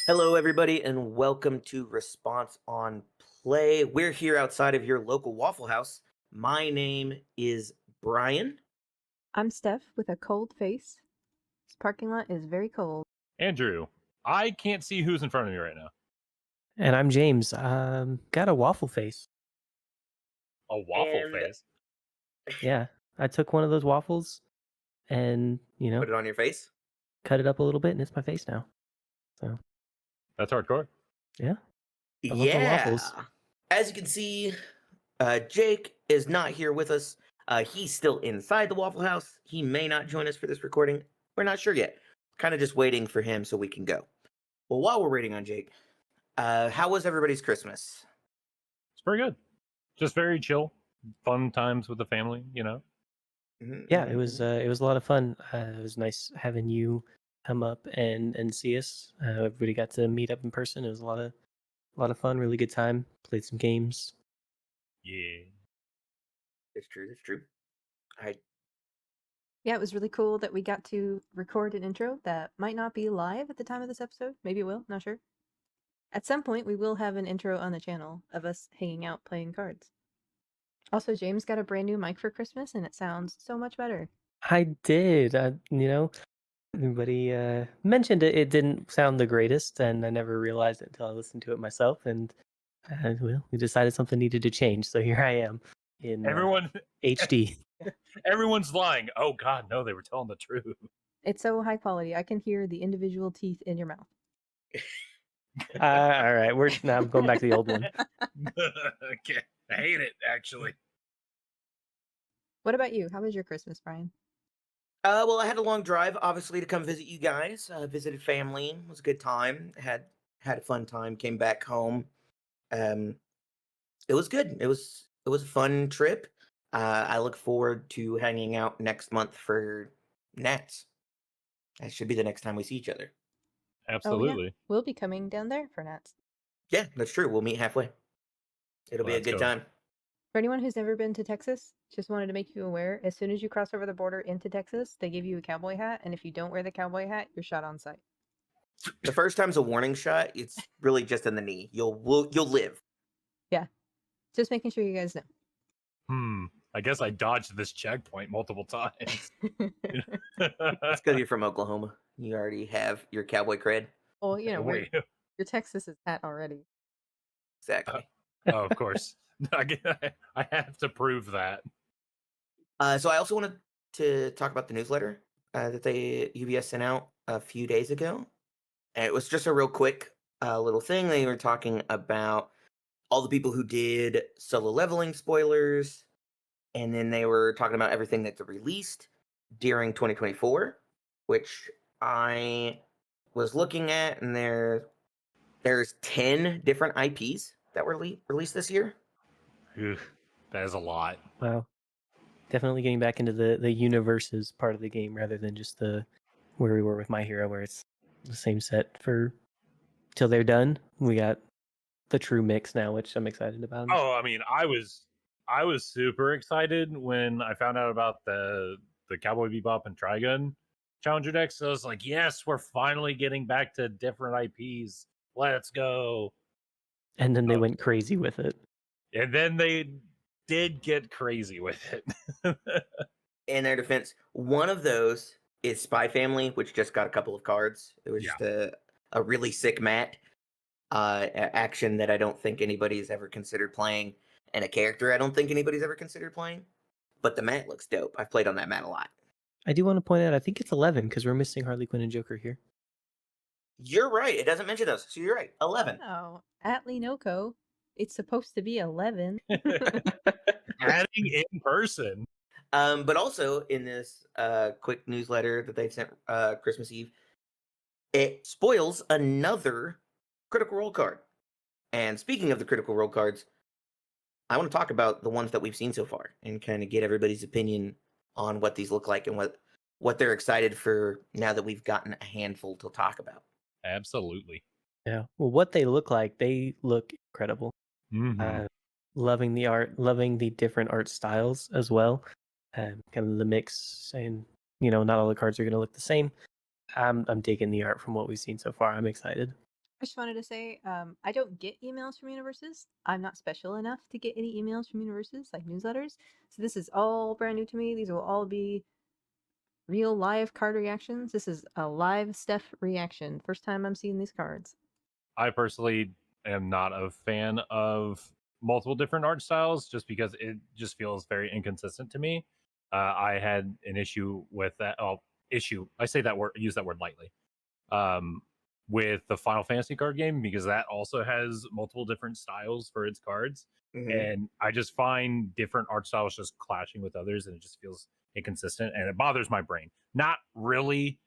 Hello, everybody, and welcome to Response on Play. We're here outside of your local Waffle House. My name is Brian. I'm Steph with a cold face. This parking lot is very cold. Andrew, I can't see who's in front of me right now. And I'm James. Got a waffle face. A waffle And face. Yeah, I took one of those waffles and put it on your face. cut it up a little bit, and it's my face now. So That's hardcore. yeah, I love my waffles. Yeah. As you can see, Jake is not here with us. He's still inside the Waffle House. He may not join us for this recording. We're not sure yet. Kind of just waiting for him so we can go. Well, while we're waiting on Jake, how was everybody's Christmas? It's pretty good. Just very chill, fun times with the family. Yeah, it was a lot of fun. It was nice having you come up and see us. Everybody got to meet up in person. It was a lot of fun. Really good time. Played some games. Yeah. It's true. It's true. Yeah, it was really cool that we got to record an intro that might not be live at the time of this episode. Maybe it will, not sure. At some point, we will have an intro on the channel of us hanging out playing cards. Also, James got a brand new mic for Christmas, and it sounds so much better. I did. Everybody mentioned it. It didn't sound the greatest, and I never realized it until I listened to it myself. And we decided something needed to change. So here I am in Everyone, HD. everyone's lying. Oh God, no, they were telling the truth. It's so high quality. I can hear the individual teeth in your mouth. All right, now I'm going back to the old one. Okay, I hate it actually. What about you? How was your Christmas, Brian? Well, I had a long drive, obviously, to come visit you guys. Visited family. It was a good time. Had a fun time. Came back home. Um, it was good. It was a fun trip. I look forward to hanging out next month for Nats. That should be the next time we see each other. Absolutely. Oh, yeah. We'll be coming down there for Nats. Yeah, that's true. We'll meet halfway. It'll be a Let's good go. time. For anyone who's never been to Texas, just wanted to make you aware, as soon as you cross over the border into Texas, they give you a cowboy hat, and if you don't wear the cowboy hat, you're shot on sight. The first time's a warning shot. It's really just in the knee. You'll live. Yeah. Just making sure you guys know. I guess I dodged this checkpoint multiple times. It's because you're from Oklahoma. You already have your cowboy cred. Well, Wait. your Texas is hat already. Exactly. Oh, of course. I have to prove that. So I also wanted to talk about the newsletter that they UVS sent out a few days ago. And it was just a real quick little thing. They were talking about all the people who did solo leveling spoilers, and then they were talking about everything that's released during 2024, which I was looking at, and there's 10 different IPs that were released this year. Ugh, that is a lot. Wow, definitely getting back into the Universus part of the game rather than just the where we were with My Hero, where it's the same set for till they're done. We got the true mix now, which I'm excited about. Oh, I mean, I was super excited when I found out about the Cowboy Bebop and Trigun Challenger decks. So I was like, yes, we're finally getting back to different IPs. Let's go. And then they went crazy with it. And then they did get crazy with it. In their defense, one of those is Spy Family, which just got a couple of cards. It was just a really sick mat action that I don't think anybody's ever considered playing, and a character I don't think anybody's ever considered playing. But the mat looks dope. I've played on that mat a lot. I do want to point out, I think it's 11 because we're missing Harley Quinn and Joker here. You're right. It doesn't mention those, so you're right. 11. Oh, at Linoco, it's supposed to be 11. Adding in person. But also in this quick newsletter that they sent Christmas Eve, it spoils another Critical Role card. And speaking of the Critical Role cards, I want to talk about the ones that we've seen so far and kind of get everybody's opinion on what these look like and what they're excited for now that we've gotten a handful to talk about. Absolutely. Yeah. Well, what they look like, they look incredible. Mm-hmm. Loving the art, loving the different art styles as well. Kind of the mix, and not all the cards are going to look the same. I'm digging the art from what we've seen so far. I'm excited. just wanted to say, I don't get emails from Universus. I'm not special enough to get any emails from Universus, like newsletters. So this is all brand new to me. These will all be real live card reactions. This is a live Steph reaction. First time I'm seeing these cards. I personally am not a fan of multiple different art styles just because it just feels very inconsistent to me. I had an issue with that. Oh, issue. I say that word, use that word lightly. Um, with the Final Fantasy card game because that also has multiple different styles for its cards. And I just find different art styles just clashing with others and it just feels inconsistent and it bothers my brain. Not really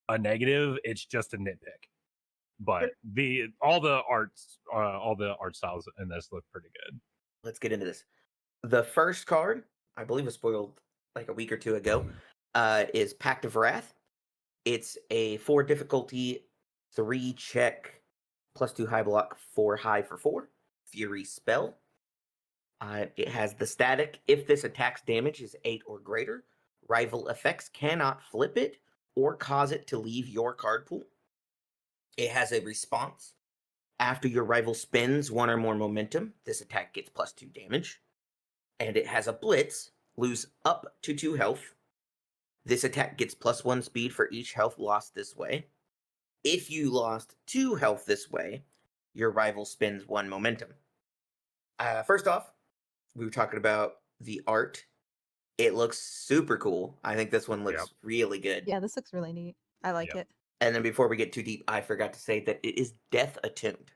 a negative, it's just a nitpick. But all the art styles in this look pretty good. Let's get into this. The first card, I believe was spoiled like a week or two ago, is Pact of Wrath. It's a 4 difficulty, 3 check, +2 high block, 4 high for 4 Fury spell. It has the static. If this attack's damage is 8 or greater, rival effects cannot flip it or cause it to leave your card pool. It has a response. After your rival spends 1 or more momentum, this attack gets +2 damage. And it has a blitz, lose up to 2 health. This attack gets +1 speed for each health lost this way. If you lost 2 health this way, your rival spends 1 momentum. First off, we were talking about the art. It looks super cool. I think this one looks really good. Yeah, this looks really neat. I like it. And then before we get too deep, I forgot to say that it is death attuned.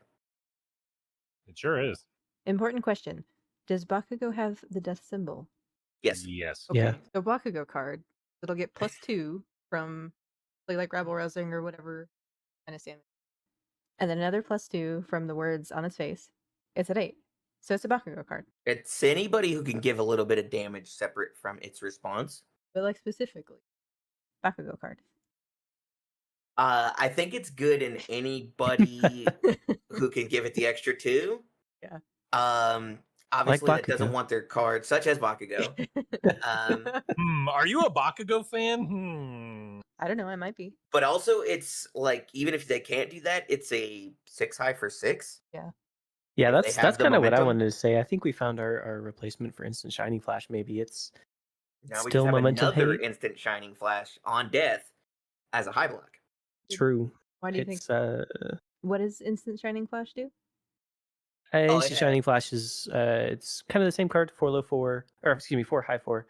It sure is. Important question. Does Bakugo have the death symbol? Yes. Yes. Okay. Yeah. So Bakugo card, it'll get +2 from like rabble rousing or whatever kind of damage. And then another +2 from the words on its face. It's at 8. So it's a Bakugo card. It's anybody who can give a little bit of damage separate from its response. But like specifically, Bakugo card. I think it's good in anybody who can give it the extra 2. Yeah. Obviously Like that doesn't Bakugo. want their card, such as Bakugo. Are you a Bakugo fan? I don't know. I might be. But also, it's like even if they can't do that, it's a 6 high for 6. Yeah. Yeah, If they have that's the kind of what I momentum. wanted to say. I think we found our replacement for instant shining flash. Maybe it's Now we still just have momentum another hate. instant shining flash on death as a high block. True. Why do you think? It's What does Instant Shining Flash do? instant shining flash is it's kind of the same card, 4 low 4, or excuse me, 4 high 4.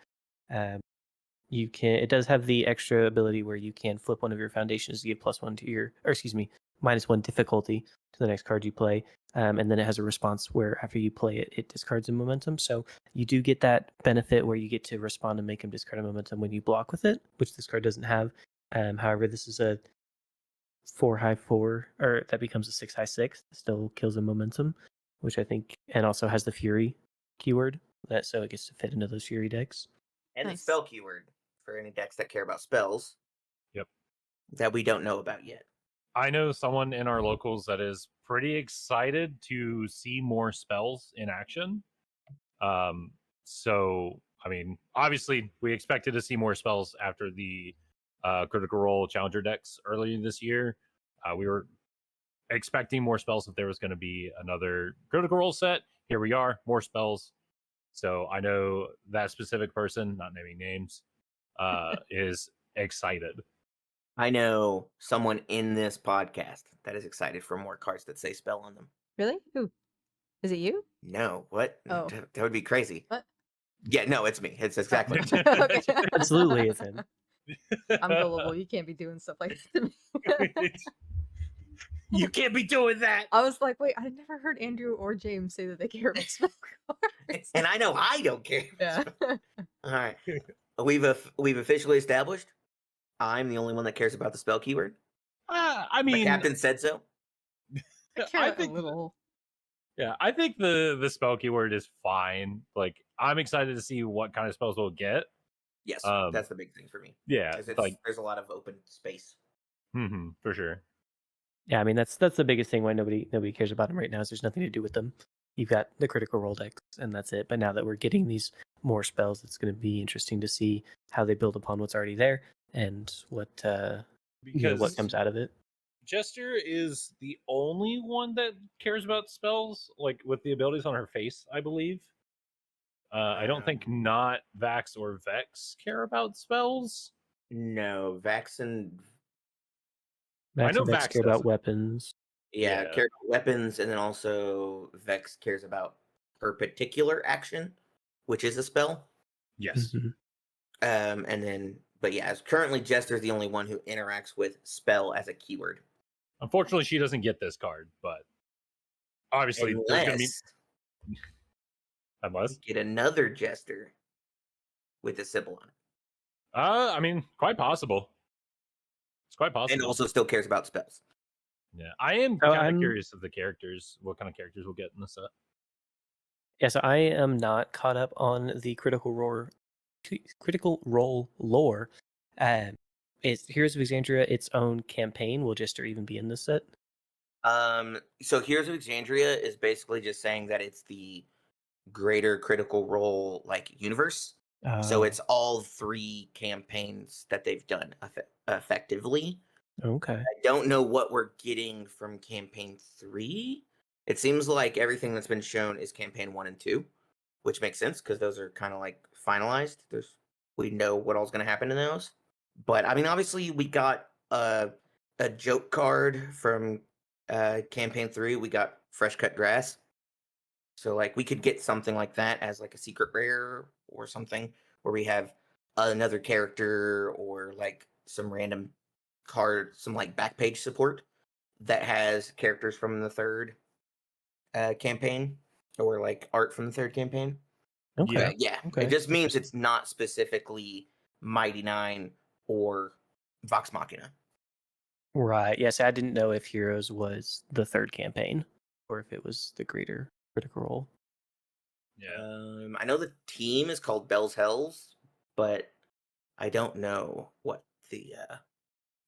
You can, it does have the extra ability where you can flip one of your foundations to give +1 to your, or excuse me, -1 difficulty to the next card you play. And then it has a response where after you play it, it discards a momentum. So you do get that benefit where you get to respond and make him discard a momentum when you block with it, which this card doesn't have. However, this is a 4 high 4, or that becomes a 6 high 6. Still kills a momentum, which I think, and also has the Fury keyword, that so it gets to fit into those Fury decks. And Nice. the spell keyword for any decks that care about spells. Yep. That we don't know about yet. I know someone in our locals that is pretty excited to see more spells in action. So, I mean, obviously, we expected to see more spells after the Critical Role Challenger decks earlier this year. We were expecting more spells if there was going to be another Critical Role set. Here we are, more spells. So I know that specific person, not naming names, is excited. I know someone in this podcast that is excited for more cards that say spell on them. Really? Who? Is it you? No, what? Oh. That would be crazy. What? Yeah, no, it's me. It's exactly. Okay. Absolutely, it's him. I'm gullible. You can't be doing stuff like that to me. You can't be doing that. I was like, wait, I never heard Andrew or James say that they care about spell cards. And I know I don't care. Yeah. All right. We've officially established I'm the only one that cares about the spell keyword. I The mean, captain said so. I care I a think little. Yeah, I think the spell keyword is fine. Like, I'm excited to see what kind of spells we'll get. Yes, that's the big thing for me. Yeah, 'Cause like, there's a lot of open space. for sure. Yeah, I mean that's the biggest thing why nobody cares about them right now is there's nothing to do with them. You've got the Critical Role decks and that's it. But now that we're getting these more spells, it's going to be interesting to see how they build upon what's already there and what Because what comes out of it. Jester is the only one that cares about spells, like with the abilities on her face, I believe. I don't think not Vax or Vex care about spells. No, Vax and I Max know and Vex Vax care about doesn't. weapons. yeah, Yeah. care about weapons, and then also Vex cares about her particular action, which is a spell. Yes. Mhm. And then, but yeah, as currently Jester's the only one who interacts with spell as a keyword. Unfortunately, she doesn't get this card, but obviously there's going to be Unless we unless. get another Jester with a symbol on it. I mean, quite possible. It's quite And possible. also still cares about spells. Yeah, I am So kind of I'm curious of the characters, what kind of characters we'll get in the set. yeah, so I am not caught up on the critical role lore. Is Heroes of Exandria its own campaign? Will Jester even be in this set? So Heroes of Exandria is basically just saying that it's the greater critical role like universe. So Oh, it's all 3 campaigns that they've done effectively. okay. I don't know what we're getting from campaign 3. It seems like everything that's been shown is campaign 1 and 2, which makes sense because those are kind of like finalized. We know what all's going to happen in those. But I mean, obviously, we got a joke card from campaign 3. We got fresh cut grass, so like we could get something like that as like a secret rare or something where we have another character or like some random card, some like back page support that has characters from the third campaign or like art from the third campaign. Okay. Yeah. But yeah, it Okay. just means it's not specifically Mighty Nine or Vox Machina. Right. Yes, I didn't know if Heroes was the third campaign or if it was the greater critical role. Yeah. I know the team is called Bell's Hells, but I don't know what the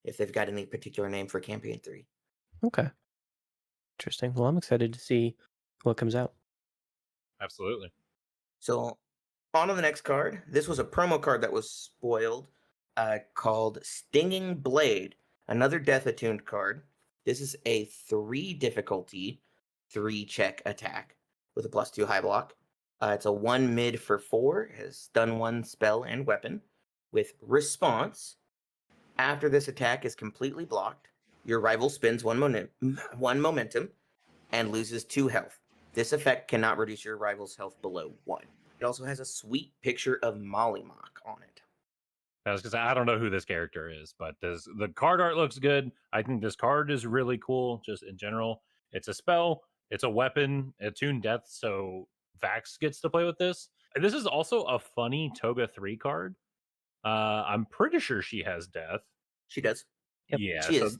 if they've got any particular name for campaign 3. Okay. Interesting. Well, I'm excited to see what comes out. Absolutely. So on to the next card. This was a promo card that was spoiled, called Stinging Blade, another death attuned card. This is a 3 difficulty, 3 check attack with a +2 high block. It's a 1 mid for 4, has stun 1 spell and weapon with response. After this attack is completely blocked, your rival spends 1 momentum and loses 2 health. This effect cannot reduce your rival's health below 1. It also has a sweet picture of Mollymock on it. I was gonna say I don't know who this character is, but the card art looks good. I think this card is really cool, just in general. It's a spell, it's a weapon, attuned death, so Vax gets to play with this. And this is also a funny Toga 3 card. I'm pretty sure she has death. She does. Yep. Yeah, She so is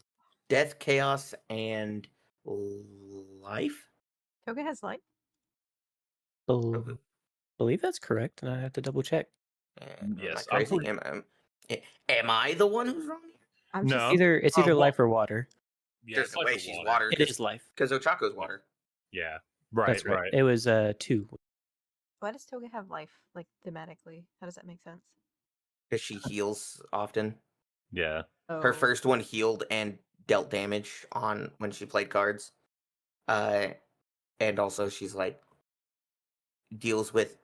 death, chaos, and life. Toga has life. Bel- believe that's correct, and I have to double check. Am I yes, I'm crazy? Am I the one who's wrong here? I'm No. just It's either well, life or water. yeah, There's it's no like way the she's water. It is life. Because Ochako's water. Yeah. Right, That's right. right. It was 2. why does Toga have life, like thematically? How does that make sense? Because she heals often. Yeah. Oh, Her first one healed and dealt damage on when she played cards. And also she's like deals with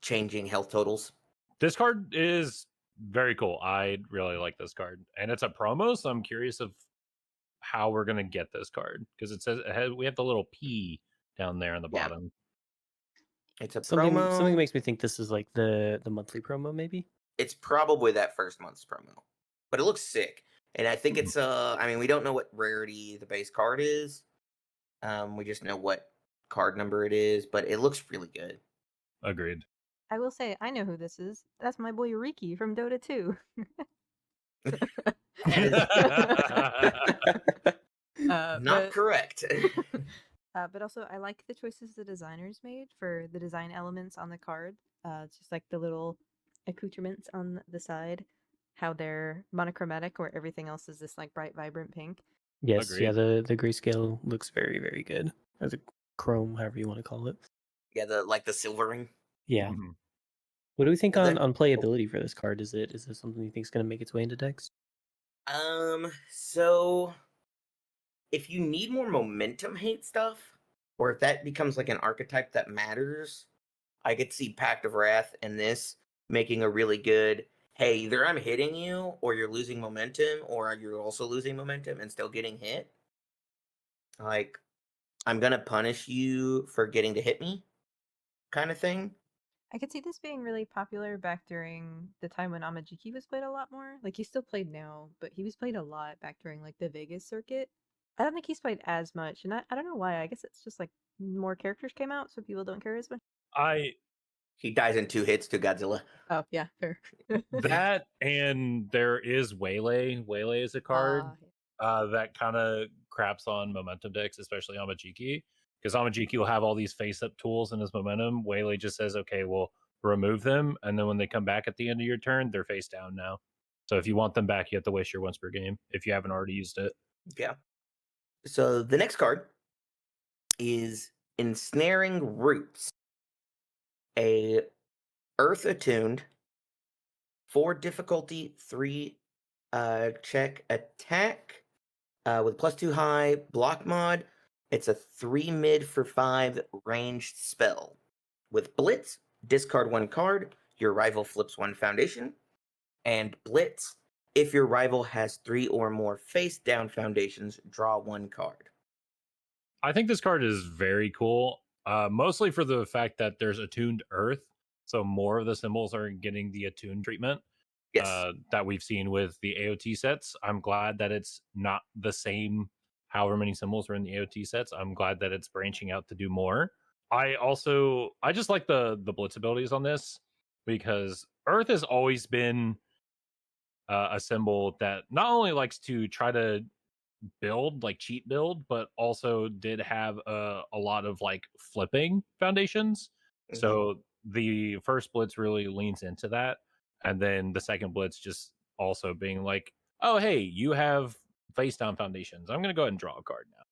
changing health totals. This card is very cool. I really like this card. And it's a promo, so I'm curious of how we're gonna get this card. Because it says we have the little P down there on the Yeah. bottom. It's a Something promo. makes me think this is like the monthly promo, maybe. It's probably that first month's promo, but it looks sick. And I think it's I mean, we don't know what rarity the base card is. We just know what card number it is, but it looks really good. Agreed. I will say I know who this is. That's my boy Riki from Dota 2. Not but correct. but also I like the choices the designers made for the design elements on the card. It's just like the little accoutrements on the side, how they're monochromatic, where everything else is this like bright, vibrant pink. Yes, yeah, Agreed. the grayscale looks very, very good. As a chrome, however you want to call it. Yeah, the silvering. Yeah. Mhm. What do we think The- on playability for this card? Is it something you think is going to make its way into decks? So if you need more momentum hate stuff, or if that becomes like an archetype that matters, I could see Pact of Wrath and this making a really good. Hey, either I'm hitting you, or you're losing momentum, or you're also losing momentum and still getting hit. Like, I'm gonna punish you for getting to hit me, kind of thing. I could see this being really popular back during the time when Amajiki was played a lot more. Like he's still played now, but he was played a lot back during like the Vegas circuit. I don't think he's played as much, and I don't know why. I guess it's just like more characters came out, so people don't care as much. I He dies in 2 hits to Godzilla. Oh yeah, fair. that and there is Waylay. Waylay is a card that kind of craps on momentum decks, especially Amajiki, because Amajiki will have all these face-up tools in his momentum. Waylay just says, okay, we'll remove them, and then when they come back at the end of your turn, they're face down now. So if you want them back, you have to waste your once per game if you haven't already used it. Yeah. So the next card is Ensnaring Roots, a Earth attuned 4 difficulty 3 check attack with +2 high block mod. It's a 3 mid for 5 ranged spell. With Blitz, discard 1 card, your rival flips 1 foundation. And Blitz, if your rival has 3 or more face down foundations, draw 1 card. I think this card is very cool, mostly for the fact that there's attuned Earth, so more of the symbols are getting the attuned treatment Yes. that we've seen with the AOT sets. I'm glad that it's not the same however many symbols are in the AOT sets. I'm glad that it's branching out to do more. I just like the blitz abilities on this because Earth has always been a symbol that not only likes to try to build, like cheat build, but also did have a lot of like flipping foundations. So the first blitz really leans into that, and then the second blitz just also being like, oh hey, you have face down foundations, I'm gonna go ahead and draw a card now.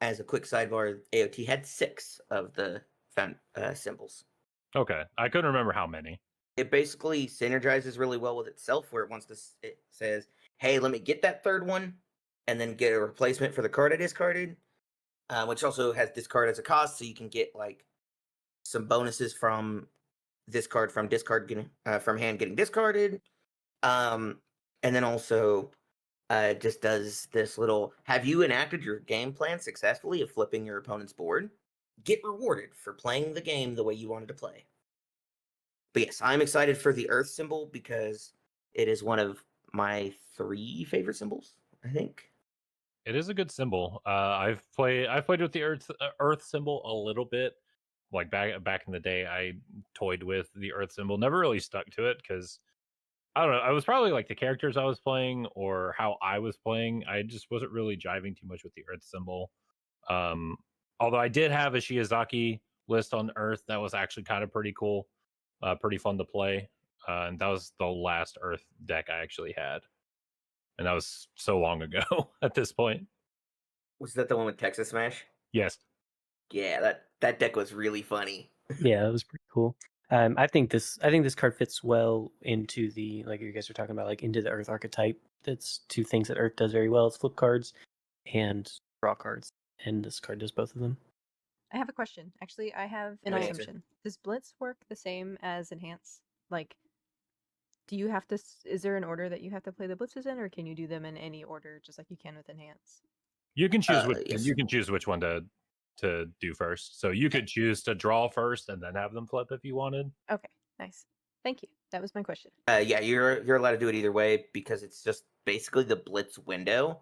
As a quick sidebar, AOT had 6 of the symbols. Okay, I couldn't remember how many. It basically synergizes really well with itself, where it says, "Hey, let me get that third one, and then get a replacement for the card I discarded," which also has discard as a cost, so you can get like some bonuses from this card from discard getting from hand getting discarded, and then also just does this little: have you enacted your game plan successfully of flipping your opponent's board? Get rewarded for playing the game the way you wanted to play. But yes, I'm excited for the Earth symbol because it is one of my 3 favorite symbols, I think. It is a good symbol. I've played with the Earth symbol a little bit. Like back in the day, I toyed with the Earth symbol. Never really stuck to it because I don't know. I was probably like the characters I was playing or how I was playing. I just wasn't really jiving too much with the Earth symbol. Um, Although I did have a Shiozaki list on Earth that was actually kind of pretty cool, pretty fun to play. And that was the last Earth deck I actually had, and that was so long ago at this point. Was that the one with Texas Smash? Yes. Yeah, that deck was really funny. Yeah, it was pretty cool. I think this card fits well into the, like you guys were talking about, like into the Earth archetype. That's 2 things that Earth does very well. It's flip cards and draw cards, and this card does both of them. I have a question. Actually, I have an Good answer. assumption. Does Blitz work the same as Enhance? Like, do you have to? Is there an order that you have to play the blitzes in, or can you do them in any order, just like you can with Enhance? You can choose Yes. you can choose which one to do first. So you could choose to draw first and then have them flip if you wanted. Okay, nice. Thank you. That was my question. Yeah, you're allowed to do it either way because it's just basically the Blitz window.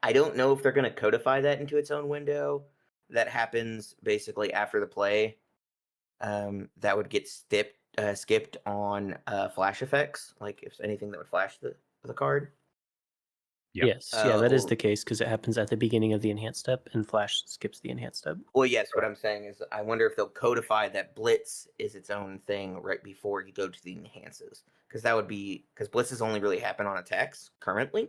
I don't know if they're going to codify that into its own window. That happens basically after the play. That would get skipped on flash effects, like if anything that would flash the card. Yep. Yes, yeah, that is or- the case because it happens at the beginning of the enhanced step, and Flash skips the enhanced step. Well, yes, what I'm saying is I wonder if they'll codify that Blitz is its own thing right before you go to the enhances. Because that would be, because Blitzes only really happen on attacks currently.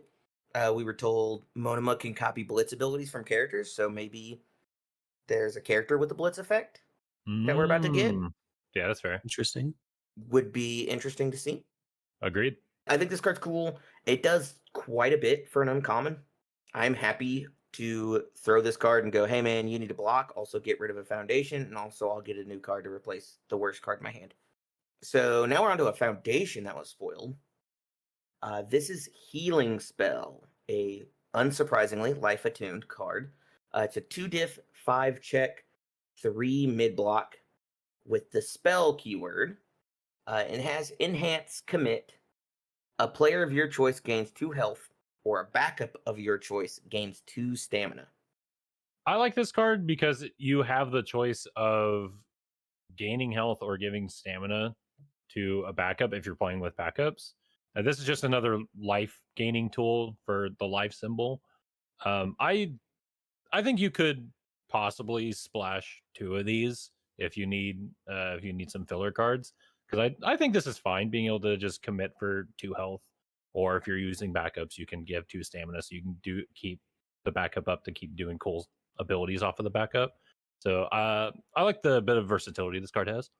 We were told Monoma can copy Blitz abilities from characters, so maybe there's a character with the Blitz effect that we're about to get. Yeah, that's fair. Interesting. Would be interesting to see. Agreed. I think this card's cool. It does quite a bit for an uncommon. I'm happy to throw this card and go, hey man, you need to block, also get rid of a foundation, and also I'll get a new card to replace the worst card in my hand. So now we're on to a foundation that was spoiled. This is Healing Spell, a unsurprisingly life attuned card. It's a 2 diff, 5 check, 3 mid block with the spell keyword. It has Enhance Commit. A player of your choice gains 2 health, or a backup of your choice gains 2 stamina. I like this card because you have the choice of gaining health or giving stamina to a backup if you're playing with backups. This is just another life gaining tool for the life symbol. I think you could possibly splash 2 of these if you need some filler cards, because I think this is fine being able to just commit for 2 health, or if you're using backups you can give 2 stamina so you can keep the backup up to keep doing cool abilities off of the backup. So I like the bit of versatility this card has.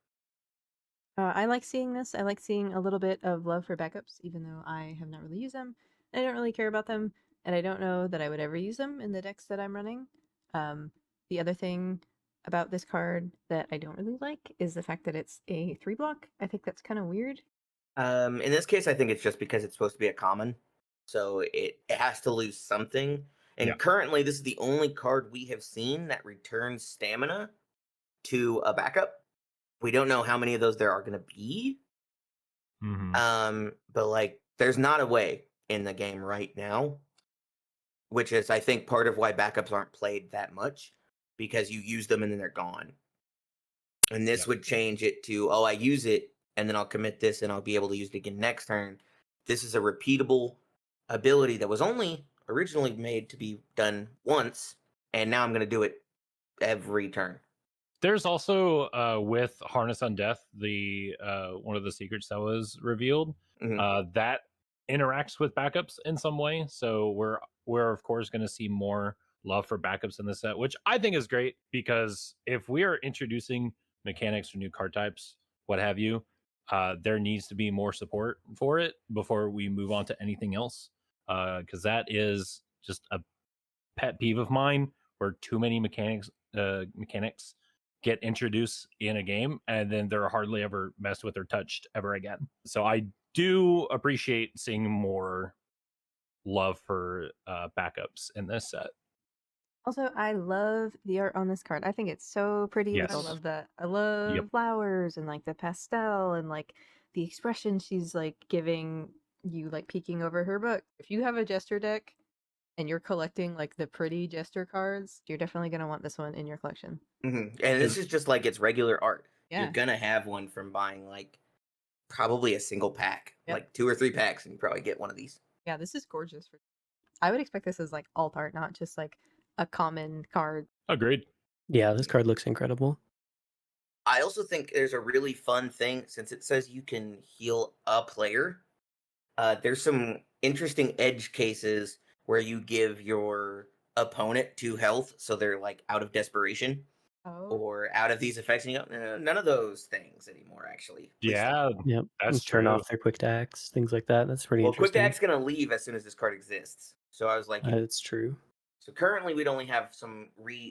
I like seeing this. I like seeing a little bit of love for backups, even though I have not really used them. I don't really care about them, and I don't know that I would ever use them in the decks that I'm running. The other thing about this card that I don't really like is the fact that it's a 3 block. I think that's kind of weird. In this case, I think it's just because it's supposed to be a common, so it has to lose something. And currently, this is the only card we have seen that returns stamina to a backup. We don't know how many of those there are going to be. But like, there's not a way in the game right now, which is, I think, part of why backups aren't played that much, because you use them and then they're gone. And this would change it to, oh, I use it and then I'll commit this and I'll be able to use it again next turn. This is a repeatable ability that was only originally made to be done once, and now I'm going to do it every turn. There's also with Harness on Death, the one of the secrets that was revealed that interacts with backups in some way. So we're of course going to see more love for backups in this set, which I think is great, because if we are introducing mechanics or new card types, what have you, there needs to be more support for it before we move on to anything else. Because that is just a pet peeve of mine, where too many mechanics get introduced in a game and then they're hardly ever messed with or touched ever again. So I do appreciate seeing more love for backups in this set. Also, I love the art on this card. I think it's so pretty. Like, I Yes. love that. I love flowers and like the pastel and like the expression she's like giving you, like peeking over her book. If you have a Jester deck and you're collecting like the pretty Jester cards, you're definitely going to want this one in your collection. And this is just like its regular art. Yeah. You're going to have one from buying like probably a single pack, like 2 or 3 packs, and you probably get one of these. Yeah, this is gorgeous. I would expect this as like alt art, not just like a common card. Agreed. Yeah, this card looks incredible. I also think there's a really fun thing, since it says you can heal a player. There's some interesting edge cases where you give your opponent 2 health, so they're like out of desperation or out of these effects, and you go, none of those things anymore, actually. Please stop." Yep. That's turn true. off their quick attacks, things like that. That's pretty Well, quick interesting. attack's gonna leave as soon as this card exists. So I was like, It's true. so currently we'd only have some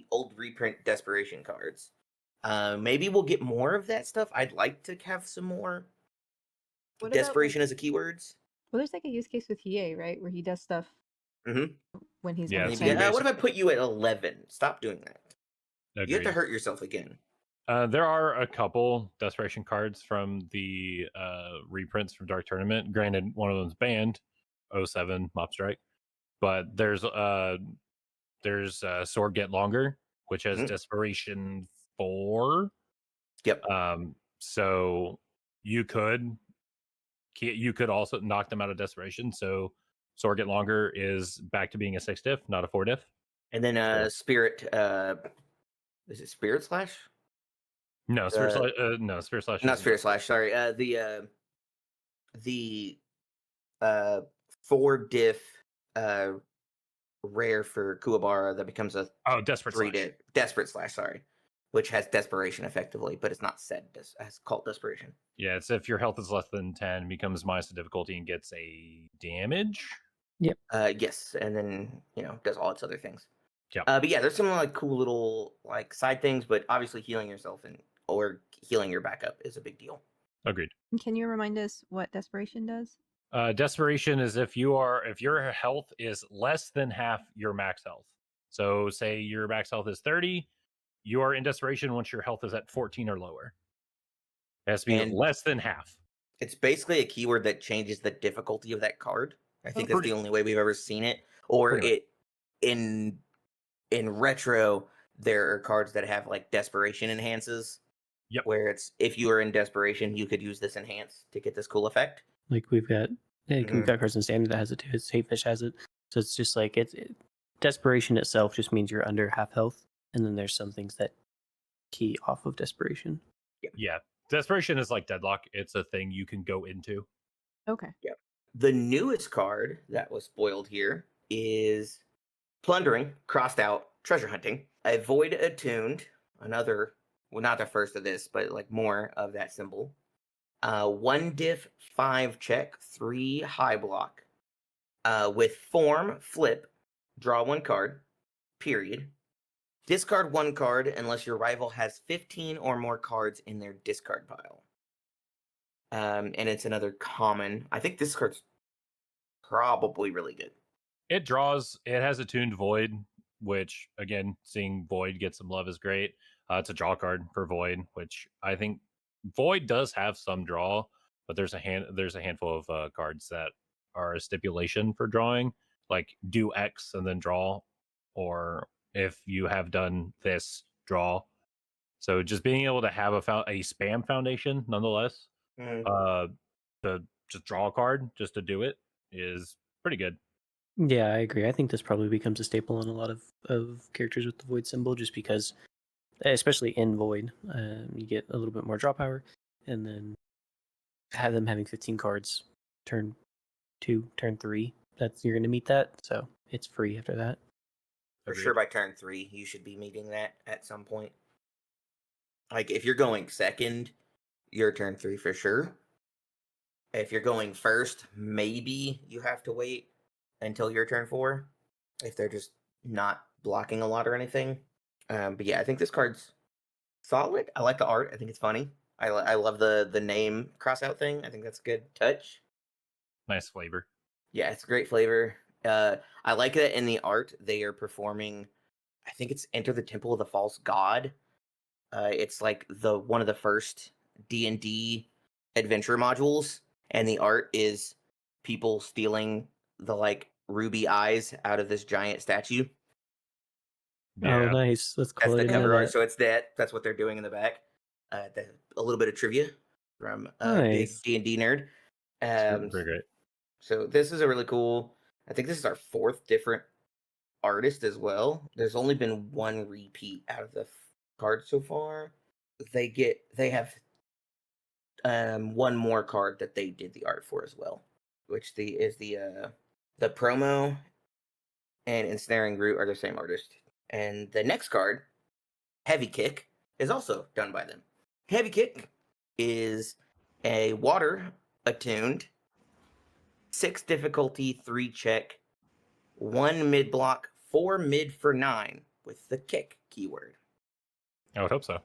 old reprint desperation cards. Maybe we'll get more of that stuff. I'd like to have some more desperation as a keywords. Well, there's like a use case with EA, right, where he does stuff when he's Yeah, on it's the basically- What if I put you at 11? Stop doing that. Agreed. You have to hurt yourself again. There are a couple desperation cards from the reprints from Dark Tournament. Granted, one of them's banned, 07 Mob Strike, but there's Sword Get Longer, which has desperation 4. Yep. So you could also knock them out of desperation. So Sword Get Longer is back to being a 6 diff, not a 4 diff. And then Spirit. Is it Spirit Slash? No, Spirit Slash. No, Spirit Slash. Not Spirit Slash. Sorry. The 4 diff rare for Kuwabara that becomes a Desperate 3 Slash. diff. Desperate Slash. Sorry. Which has desperation effectively, but it's not said has cult desperation. Yeah, it's if your health is less than 10, becomes minus the difficulty and gets a damage. Yes, and then does all its other things. Yeah, But yeah, there's some like cool little like side things, but obviously healing yourself or healing your backup is a big deal. agreed. Can you remind us what desperation does? Desperation is if your health is less than half your max health. So say your max health is 30, you are in desperation once your health is at 14 or lower. It has to be And less than half. it's basically a keyword that changes the difficulty of that card. I think that's Pretty the only way we've ever seen it. Or pretty much. it in retro, there are cards that have like desperation enhances, Yep. where it's if you are in desperation, you could use this enhance to get this cool effect. Like we've got Mhm. cards in standard that has it too. Satefish has it. So it's just like desperation itself just means you're under half health, and then there's some things that key off of desperation. Yeah. Desperation is like deadlock. It's a thing you can go into. Okay. The newest card that was spoiled here is plundering, crossed out, treasure hunting, a void attuned, another, well, not the first of this, but like more of that symbol. 1 diff 5 check, 3 high block. With form, flip, draw 1 card, period. Discard 1 card unless your rival has 15 or more cards in their discard pile. And it's another common. I think this card's probably really good. It has a tuned void, which again, seeing void get some love is great. It's a draw card for void, which I think void does have some draw, but there's a handful of cards that are a stipulation for drawing, like do X and then draw, or if you have done this, draw. So just being able to have a spam foundation, nonetheless, Mhm. uh, to just draw a card just to do it is pretty good. Yeah, I agree. I think this probably becomes a staple in a lot of characters with the void symbol, just because, especially in void, you get a little bit more draw power, and then have them having 15 cards, turn 2, turn 3. That's you're gonna meet that, so it's free after that. For Agreed. sure, by turn 3, you should be meeting that at some point. Like if you're going second, your turn 3 for sure. If you're going first, maybe you have to wait until your turn 4 if they're just not blocking a lot or anything. But yeah, I think this card's solid. I like the art. I think it's funny. I love the name cross out thing. I think that's a good touch. Nice flavor. Yeah, it's a great flavor. I like that in the art they are performing. I think it's Enter the Temple of the False God. It's like the one of the first D&D adventure modules, and the art is people stealing the like ruby eyes out of this giant statue. Oh, Yeah. nice. That's That's cool. I the didn't know cover art. that. So it's that's what they're doing in the back. A little bit of trivia from a big Nice. D&D nerd. It's pretty great. So this is a really cool. I think this is our 4th different artist as well. There's only been 1 repeat out of the cards so far. They have 1 more card that they did the art for as well, which is the promo and ensnaring root are the same artist. And the next card, Heavy Kick, is also done by them. Heavy Kick is a water attuned 6 difficulty 3 check 1 mid block 4 mid for 9 with the kick keyword. I would hope so.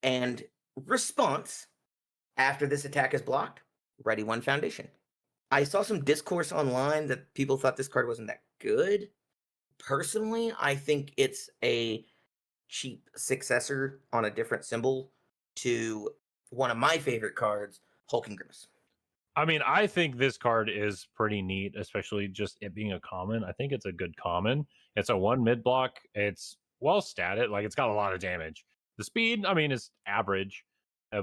And response after this attack is blocked, ready 1 foundation. I saw some discourse online that people thought this card wasn't that good. Personally, I think it's a cheap successor on a different symbol to one of my favorite cards, Hulking Grimace. I mean, I think this card is pretty neat, especially just it being a common. I think it's a good common. It's a 1 mid block. It's well statted. Like it's got a lot of damage. The speed, I mean, is average,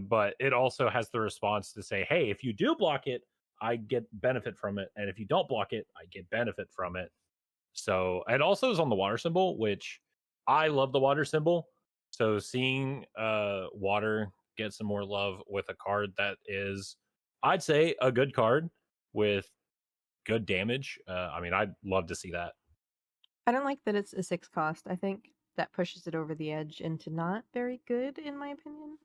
but it also has the response to say, hey, if you do block it, I get benefit from it. And if you don't block it, I get benefit from it. So it also is on the water symbol, which I love the water symbol. So seeing water get some more love with a card that is, I'd say, a good card with good damage. I mean, I'd love to see that. I don't like that it's a 6 cost. I think that pushes it over the edge into not very good, in my opinion.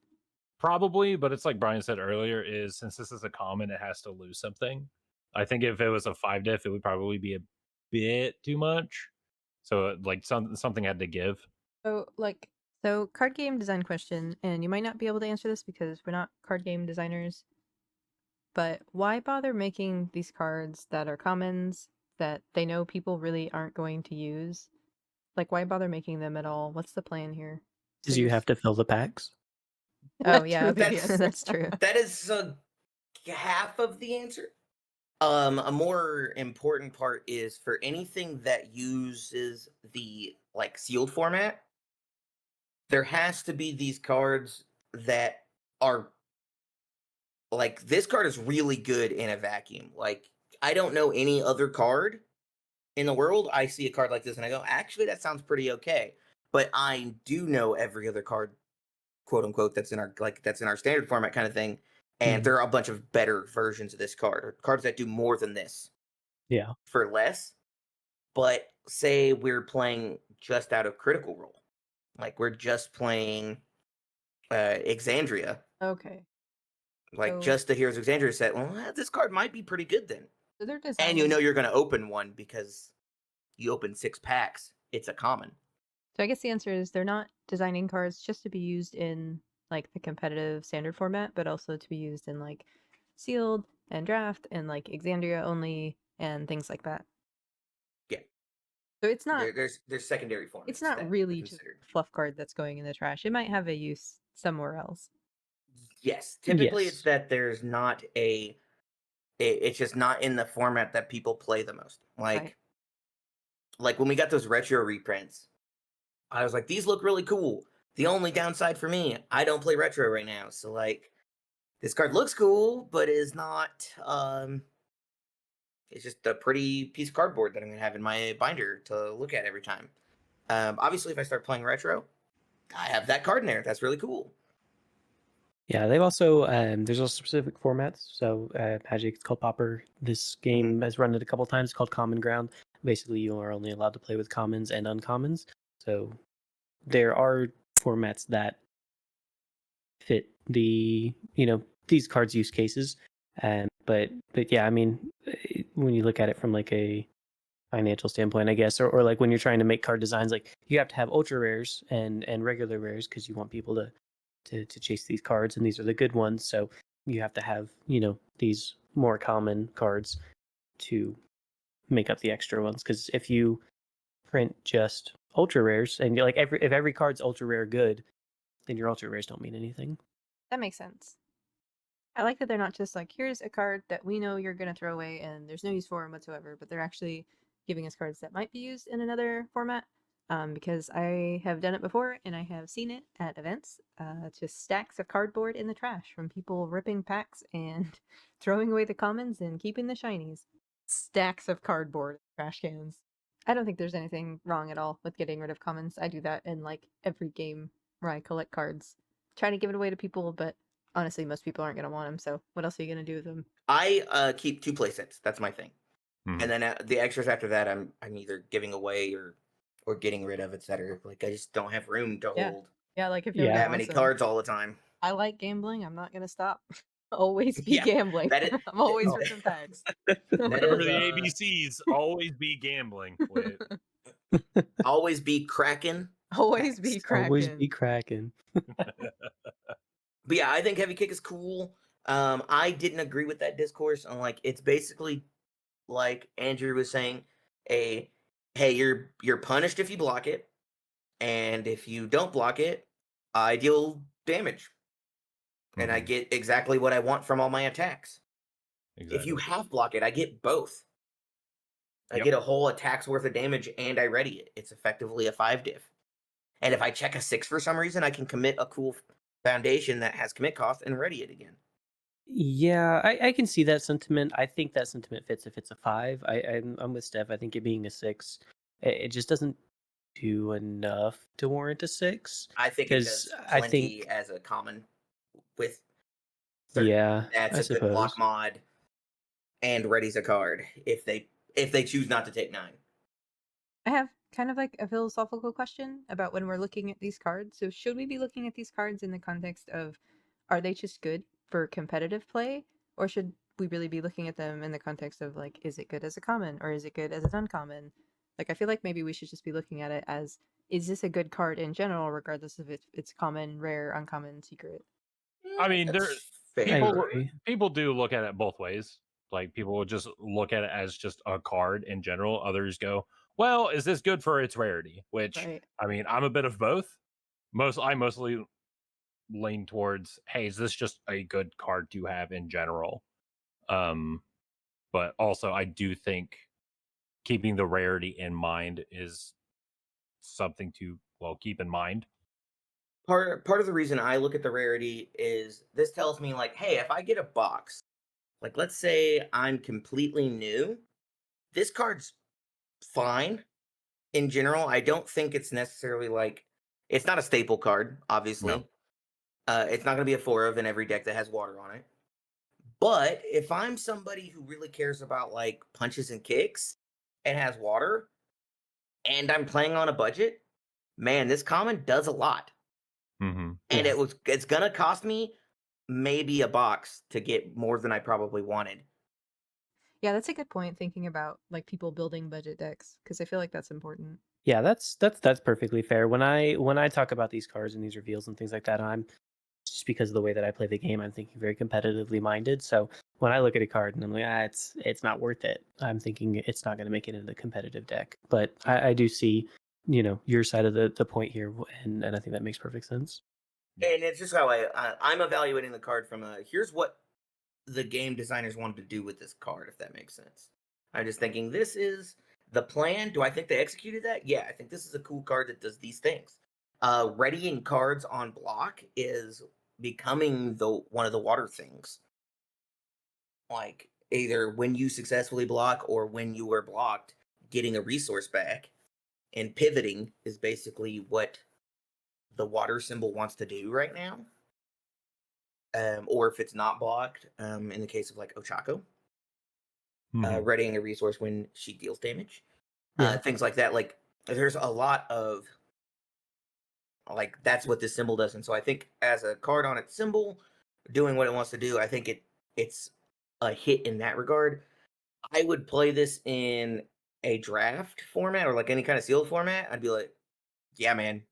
Probably, but it's like Brian said earlier, is since this is a common, it has to lose something. I think if it was a 5 diff, it would probably be a bit too much. So like something had to give. So card game design question, and you might not be able to answer this because we're not card game designers, but why bother making these cards that are commons that they know people really aren't going to use? Like, why bother making them at all? What's the plan here? So Because you have to fill the packs. Oh yeah, okay, yeah, That's that's true. that is half of the answer. A more important part is for anything that uses the like sealed format, there has to be these cards that are like this card is really good in a vacuum. Like I don't know any other card in the world. I see a card like this and I go, actually, that sounds pretty okay. But I do know every other card, quote unquote, that's in our standard format kind of thing. And Mhm. there are a bunch of better versions of this card, or cards that do more than this Yeah. for less. But say we're playing just out of Critical Role, like we're just playing Exandria, Okay. like So, just the Heroes of Exandria set. Well, this card might be pretty good then, so they're and designing. you're going to open one because you open 6 packs. It's a common. So I guess the answer is they're not designing cards just to be used in like the competitive standard format, but also to be used in like sealed and draft and like Exandria only and things like that. Yeah, So it's not there's secondary formats. it's not that are really just considered. a fluff card that's going in the trash. It might have a use somewhere else. Yes, typically it's Yes. that there's not it's just not in the format that people play the most. Right. Like when we got those retro reprints, I was like, these look really cool. The only downside for me, I don't play retro right now, so like this card looks cool, but is not. It's just a pretty piece of cardboard that I'm gonna have in my binder to look at every time. Obviously, if I start playing retro, I have that card in there. That's really cool. Yeah, they've also there's also specific formats. So Magic, it's called Popper. This game has run it a couple times. It's called Common Ground. Basically, you are only allowed to play with commons and uncommons. So there are formats that fit the these cards use cases. But yeah, I mean, when you look at it from like a financial standpoint, I guess, or like when you're trying to make card designs, like you have to have ultra rares and regular rares because you want people to chase these cards, and these are the good ones. So you have to have these more common cards to make up the extra ones. Because if you print just ultra rares and you're like if every card's ultra rare good, then your ultra rares don't mean anything. That makes sense. I like that they're not just like, here's a card that we know you're going to throw away and there's no use for them whatsoever, but they're actually giving us cards that might be used in another format. Because I have done it before and I have seen it at events. Just stacks of cardboard in the trash from people ripping packs and throwing away the commons and keeping the shinies. Stacks of cardboard in trash cans. I don't think there's anything wrong at all with getting rid of commons. I do that in like every game where I collect cards. Try to give it away to people, but honestly, most people aren't going to want them, so what else are you going to do with them? I keep 2 playsets. That's my thing. Mhm. And then the extras after that, I'm either giving away or getting rid of, etc. Like I just don't have room to Yeah. hold Yeah, like if Yeah. nobody that wants many them. cards all the time. I like gambling. I'm not going to stop. Always be Yeah, gambling. that is. I'm always Oh, ripping packs. that Remember is. the ABCs. Always be gambling. Wait. Always be cracking Always be packs. Always cracking. be cracking. But yeah, I think Heavy Kick is cool. I didn't agree with that discourse on like it's basically like Andrew was saying, a hey, you're punished if you block it, and if you don't block it, I deal damage. And I Mhm. get exactly what I want from all my attacks. If you Exactly. half block it, I get both. I Yep. get a whole attack's worth of damage and I ready it. It's effectively a 5 diff. And if I check a 6 for some reason, I can commit a cool foundation that has commit cost and ready it again. Yeah, I can see that sentiment. I think that sentiment fits if it's a 5. I'm with Steph. I think it being a 6, it just doesn't do enough to warrant a 6. I think it Because does I plenty think, as a common with certain. yeah, That's I a good block suppose. mod and ready's a card if they choose not to take 9. I have kind of like a philosophical question about when we're looking at these cards. So, should we be looking at these cards in the context of are they just good for competitive play? Or should we really be looking at them in the context of like, is it good as a common or is it good as an uncommon? Like, I feel like maybe we should just be looking at it as, is this a good card in general, regardless of if it's common, rare, uncommon, secret? I mean, That's I people agree. people do look at it both ways. Like people will just look at it as just a card in general. Others go, well, is this good for its rarity? Which Right. I mean, I'm a bit of both. I mostly lean towards, hey, is this just a good card to have in general? But also I do think keeping the rarity in mind is something to keep in mind. part of the reason I look at the rarity is this tells me like, hey, if I get a box, like let's say I'm completely new, this card's fine in general. I don't think it's necessarily like it's not a staple card, No. obviously. It's not going to be a four of in every deck that has water on it. But if I'm somebody who really cares about like punches and kicks and has water, and I'm playing on a budget, man, this common does a lot. Mm-hmm. And Yeah. it's gonna cost me maybe a box to get more than I probably wanted. Yeah, that's a good point, thinking about like people building budget decks, because I feel like that's important. Yeah, that's perfectly fair. When I talk about these cards and these reveals and things like that, I'm just because of the way that I play the game, I'm thinking very competitively minded. So when I look at a card and I'm like, it's not worth it, I'm thinking it's not going to make it into the competitive deck. But I do see, your side of the point here, and I think that makes perfect sense. And it's just how I'm evaluating the card from a here's what the game designers wanted to do with this card, if that makes sense. I'm just thinking this is the plan. Do I think they executed that? Yeah, I think this is a cool card that does these things. Readying cards on block is becoming the one of the water things. Like either when you successfully block or when you were blocked, getting a resource back. And pivoting is basically what the water symbol wants to do right now. Or if it's not blocked, in the case of like Ochako, Mm-hmm. readying a resource when she deals damage. Yeah. Things like that. Like there's a lot of like that's what this symbol does. And so I think as a card on its symbol, doing what it wants to do, I think it's a hit in that regard. I would play this in a draft format or like any kind of sealed format. I'd be like, yeah, man,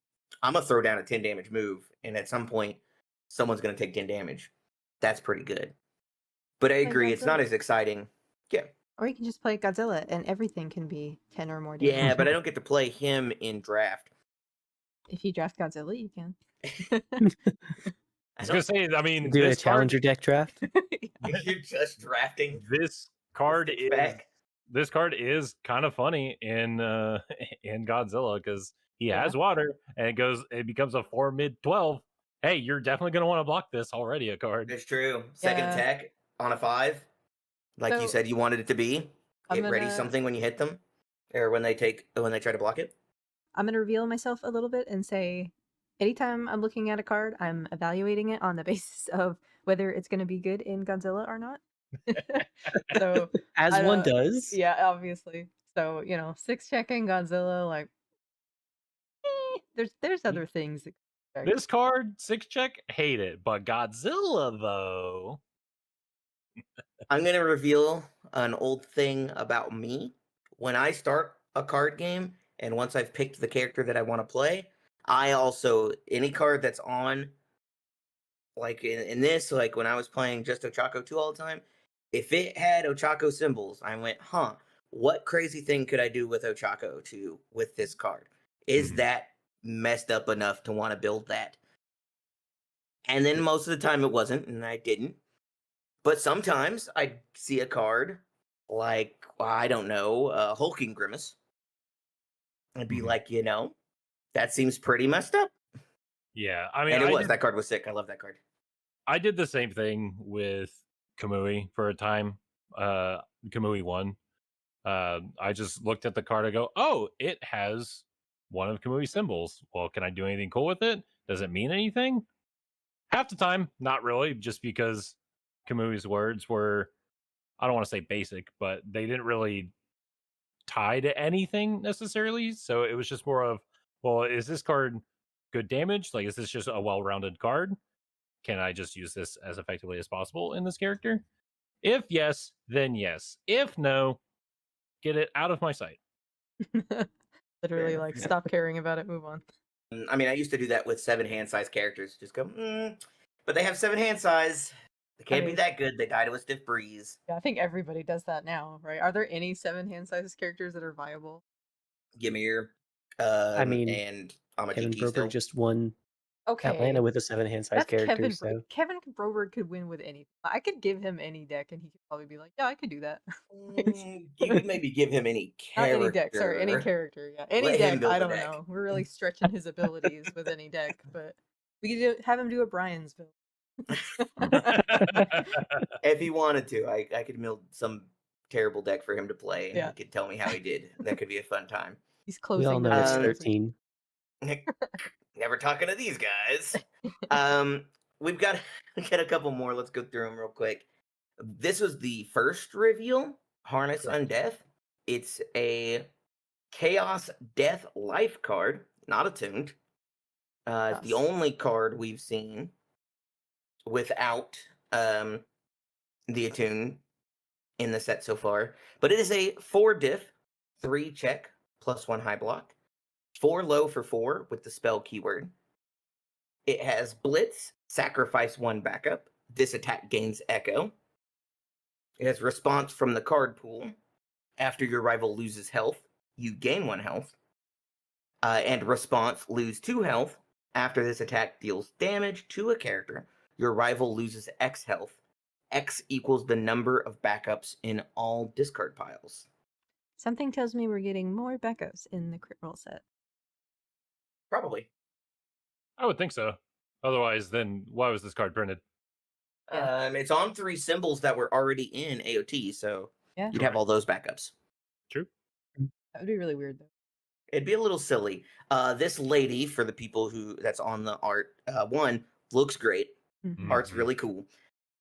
I'm gonna throw down a 10 damage move, and at some point, someone's gonna take 10 damage. That's pretty good. But I Play agree, it's not Godzilla. as exciting. Yeah, Or you can just play Godzilla and everything can be 10 or more damage. yeah, but I don't get to play him in draft. If you draft Godzilla, you can. I was gonna say, I mean, Do a this card, challenger deck draft. You're just drafting this card six is pack. this card is kind of funny in in Godzilla because he Yeah. has water and it becomes a 4 mid 12. Hey, you're definitely gonna want to block this already a card. It's true. Second Yeah. attack on a 5, like you So, said you wanted it to be. I'm It ready gonna something when you hit them, or when they try to block it. I'm gonna reveal myself a little bit and say, anytime I'm looking at a card, I'm evaluating it on the basis of whether it's gonna be good in Godzilla or not. So As I one don't. does. Yeah, obviously. So 6-checking Godzilla, like, there's other things. That This card 6 check, hate it, but Godzilla though. I'm gonna reveal an old thing about me. When I start a card game, and once I've picked the character that I want to play, I also any card that's on, like in this, like when I was playing just Ochako 2 all the time, if it had Ochako symbols, I went, huh, what crazy thing could I do with Ochako 2 with this card? Is Mhm. that messed up enough to want to build that? And then most of the time it wasn't, and I didn't. But sometimes I'd see a card like, I don't know, Hulking Grimace. I'd be Mhm. like, that seems pretty messed up. Yeah, I mean, And it was. That card was sick. I love that card. I did the same thing with Kamui for a time. Kamui 1. I just looked at the card. I go, oh, it has one of Kamui's symbols. Well, can I do anything cool with it? Does it mean anything? Half the time, not really, just because Kamui's words were, I don't want to say basic, but they didn't really tie to anything necessarily. So it was just more of, well, is this card good damage? Like, is this just a well rounded card? Can I just use this as effectively as possible in this character? If yes, then yes. If no, get it out of my sight. Literally, enough, like, fair enough. stop caring about it, move on. I mean, I used to do that with 7 hand size characters. Just go, but they have 7 hand size. They I can't be mean, that good. They die to a stiff breeze. yeah, I think everybody does that now, right? Are there any 7 hand sizes characters that are viable? Ymir, I mean, and I'm a Kevin GT Broberg still. just won Atlanta Okay, with a 7-hand size that's character, so Kevin Broberg could win with anything. I could give him any deck, and he could probably be like, "Yeah, I could do that." You could maybe give him any Not any deck, sorry, any character. character. Yeah, any Let him deck. I build a don't deck. know. We're really stretching his abilities with any deck, but we could have him do a Brian's build. If he wanted to, I could build some terrible deck for him to play, and Yeah. he could tell me how he did. That could be a fun time. He's we all closing the know it's windows. 13. Never talking to these guys. We've got get a couple more. Let's go through them real quick. This was the first reveal, Harness Correct. Undeath. It's a Chaos Death Life card, not attuned. It's the Yes. only card we've seen without the attune in the set so far. But it is a 4 diff, 3 check, +1 high block, 4 low for 4 with the spell keyword. It has Blitz, sacrifice 1 backup. This attack gains Echo. It has response from the card pool. After your rival loses health, you gain 1 health. And response, lose 2 health. After this attack deals damage to a character, your rival loses X health. X equals the number of backups in all discard piles. Something tells me we're getting more backups in the crit roll set. Probably. I would think so. Otherwise, then why was this card printed? Yeah. It's on 3 symbols that were already in AOT, so Yeah. you'd have all those backups. True. That would be really weird though. It'd be a little silly. This lady, for the people who that's on the art, one looks great. Mhm. Art's Mhm. really cool.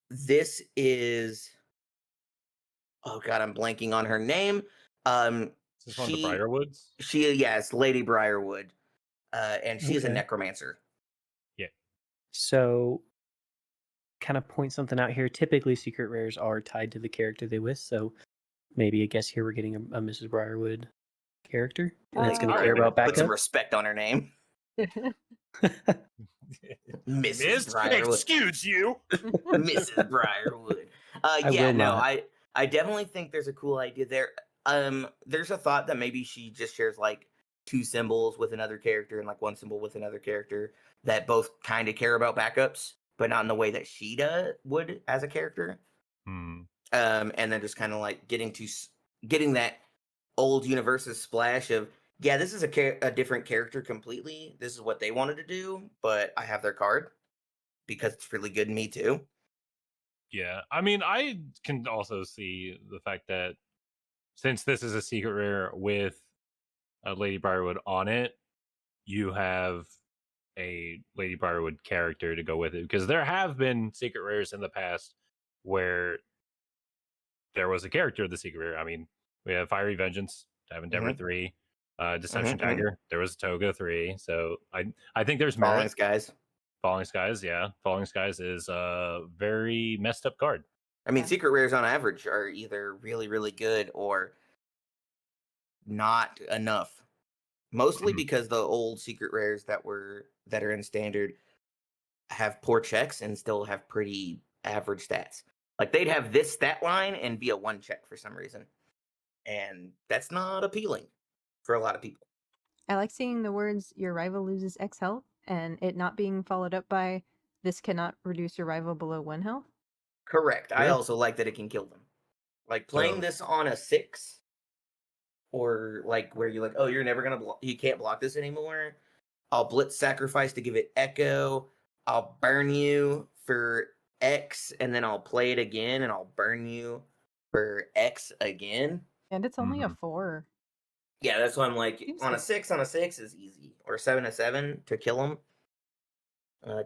This is, oh god, I'm blanking on her name. Is this one of the She, Briarwoods? yes, Lady Briarwood, and she is a Okay. necromancer. So, kind of point something out here. Typically, secret rares are tied to the character they with, so maybe I guess here we're getting a Mrs. Briarwood character, and it's going to care Alright. about Put some backup. respect on her name, Mrs. Miss, Briarwood. excuse you. Mrs. Briarwood. I Yeah, will no, not. I definitely think there's a cool idea there. There's a thought that maybe she just shares like 2 symbols with another character and like 1 symbol with another character that both kind of care about backups, but not in the way that she would as a character. Hmm. And then just kind of like getting that old Universus splash of, yeah, this is a different character completely. This is what they wanted to do, but I have their card because it's really good in me too. Yeah, I mean, I can also see the fact that since this is a secret rare with a Lady Briarwood on it, you have a Lady Briarwood character to go with it. Because there have been secret rares in the past where there was a character of the secret rare. I mean, we have Fiery Vengeance, have Endeavor 3, Deception Mhm. Dagger. There was Toga 3. So I think there's Falling merit. Skies. Falling Skies, yeah. Falling Skies is a very messed up card. I mean, Yeah. secret rares on average are either really, really good or not enough. Mostly Mhm. because the old secret rares that are in standard have poor checks and still have pretty average stats. Like they'd have this stat line and be a 1 check for some reason. And that's not appealing for a lot of people. I like seeing the words "your rival loses X health" and it not being followed up by "this cannot reduce your rival below 1 health." Correct. I Sure. also like that it can kill them. Like playing So this on a 6, or like where you're like, oh, you're never gonna you can't block this anymore. I'll blitz sacrifice to give it echo. I'll burn you for X, and then I'll play it again, and I'll burn you for X again. And it's only a Mhm. 4. Yeah, that's why I'm like, Seems on a good. 6 is easy, or 7 to kill them.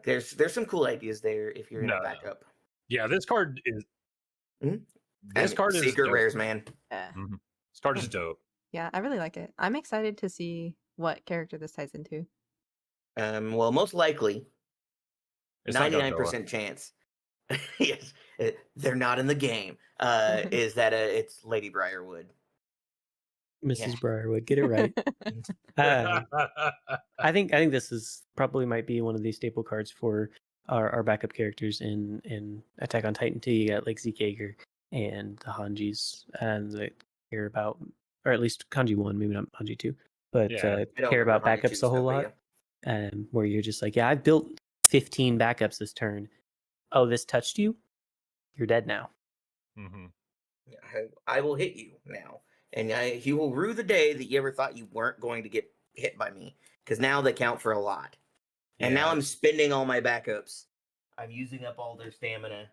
There's some cool ideas there if you're in a no, backup. yeah, this card is Mhm. this card is secret dope. rares, man. Yeah. Mhm. This card is dope. Yeah, I really like it. I'm excited to see what character this ties into. Well, most likely, It's not Godzilla. 99% chance. Yes, they're not in the game. Is that it's Lady Briarwood? Yeah. Mrs. Briarwood, get it right. Uh, I think this is probably might be one of these staple cards for our backup characters in Attack on Titan 2. You got like Zeke Yeager and the Hanjis, and they care about, or at least Kanji 1, maybe not Hanji 2, but Yeah. I don't care remember about Hanji backups 2 a whole stuff, but lot. yeah. Where you're just like, yeah, I've built 15 backups this turn. Oh, this touched you? You're dead now. hmm I will hit you now, and he will rue the day that you ever thought you weren't going to get hit by me, because now they count for a lot. And now Yeah. I'm spending all my backups. I'm using up all their stamina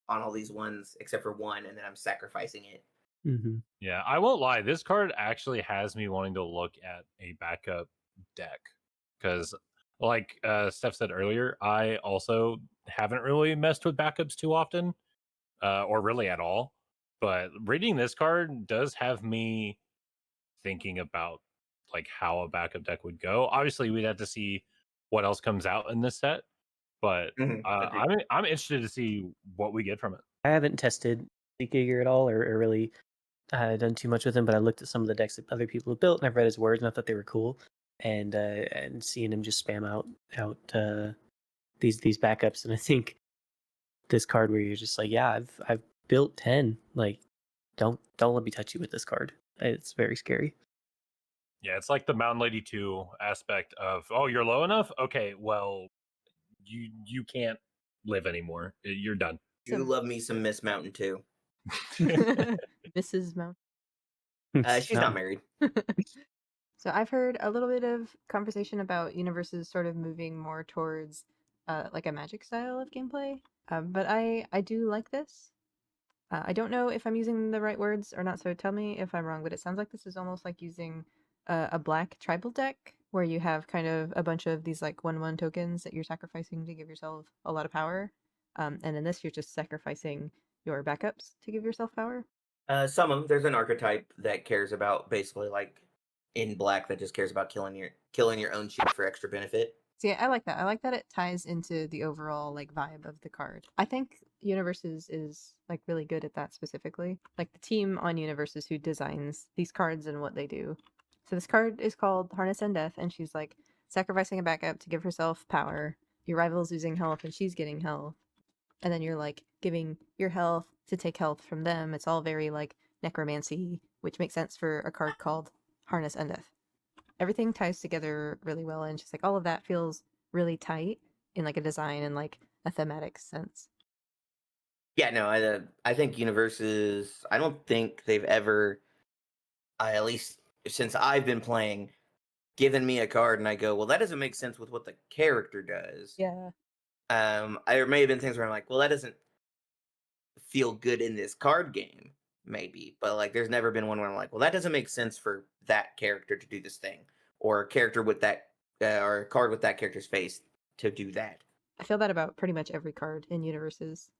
on all these ones, except for one, and then I'm sacrificing it. Mm-hmm. Yeah, I won't lie. This card actually has me wanting to look at a backup deck because, like Steph said earlier, I also haven't really messed with backups too often, or really at all. But reading this card does have me thinking about like how a backup deck would go. Obviously, we'd have to see what else comes out in this set, but Agreed. I'm interested to see what we get from it. I haven't tested Zeke Yeager at all, or really done too much with him, but I looked at some of the decks that other people have built, and I've read his words, and I thought they were cool. And seeing him just spam out these backups, and I think this card where you're just like, yeah, I've built 10. Like, don't let me touch you with this card. It's very scary. Yeah, it's like the Mountain Lady 2 aspect of, oh, you're low enough? Okay, well, you can't live anymore. You're done. You love me some Miss Mountain too. Mrs. Mount. She's not married. So I've heard a little bit of conversation about Universus sort of moving more towards like a magic style of gameplay. But I do like this. I don't know if I'm using the right words or not, so tell me if I'm wrong, but it sounds like this is almost like using a black tribal deck where you have kind of a bunch of these like 1/1 tokens that you're sacrificing to give yourself a lot of power. And in this, you're just sacrificing your backups to give yourself power. Some of them. There's an archetype that cares about basically like in black that just cares about killing your own shit for extra benefit. See, I like that. I like that it ties into the overall like vibe of the card. I think Universus is like really good at that specifically. Like the team on Universus who designs these cards and what they do. So this card is called Harness and Death, and she's like sacrificing a backup to give herself power. Your rival's losing health and she's getting health. And then you're like giving your health to take health from them. It's all very like necromancy, which makes sense for a card called Harness and Death. Everything ties together really well, and just like all of that feels really tight in like a design and like a thematic sense. Yeah, no, I think Universes. I don't think they've ever, at least since I've been playing, given me a card and I go, well, that doesn't make sense with what the character does. Yeah. There may have been things where I'm like, well, that doesn't feel good in this card game, maybe, but like, there's never been one where I'm like, well, that doesn't make sense for that character to do this thing, or a character with that, or a card with that character's face to do that. I feel that about pretty much every card in Universes.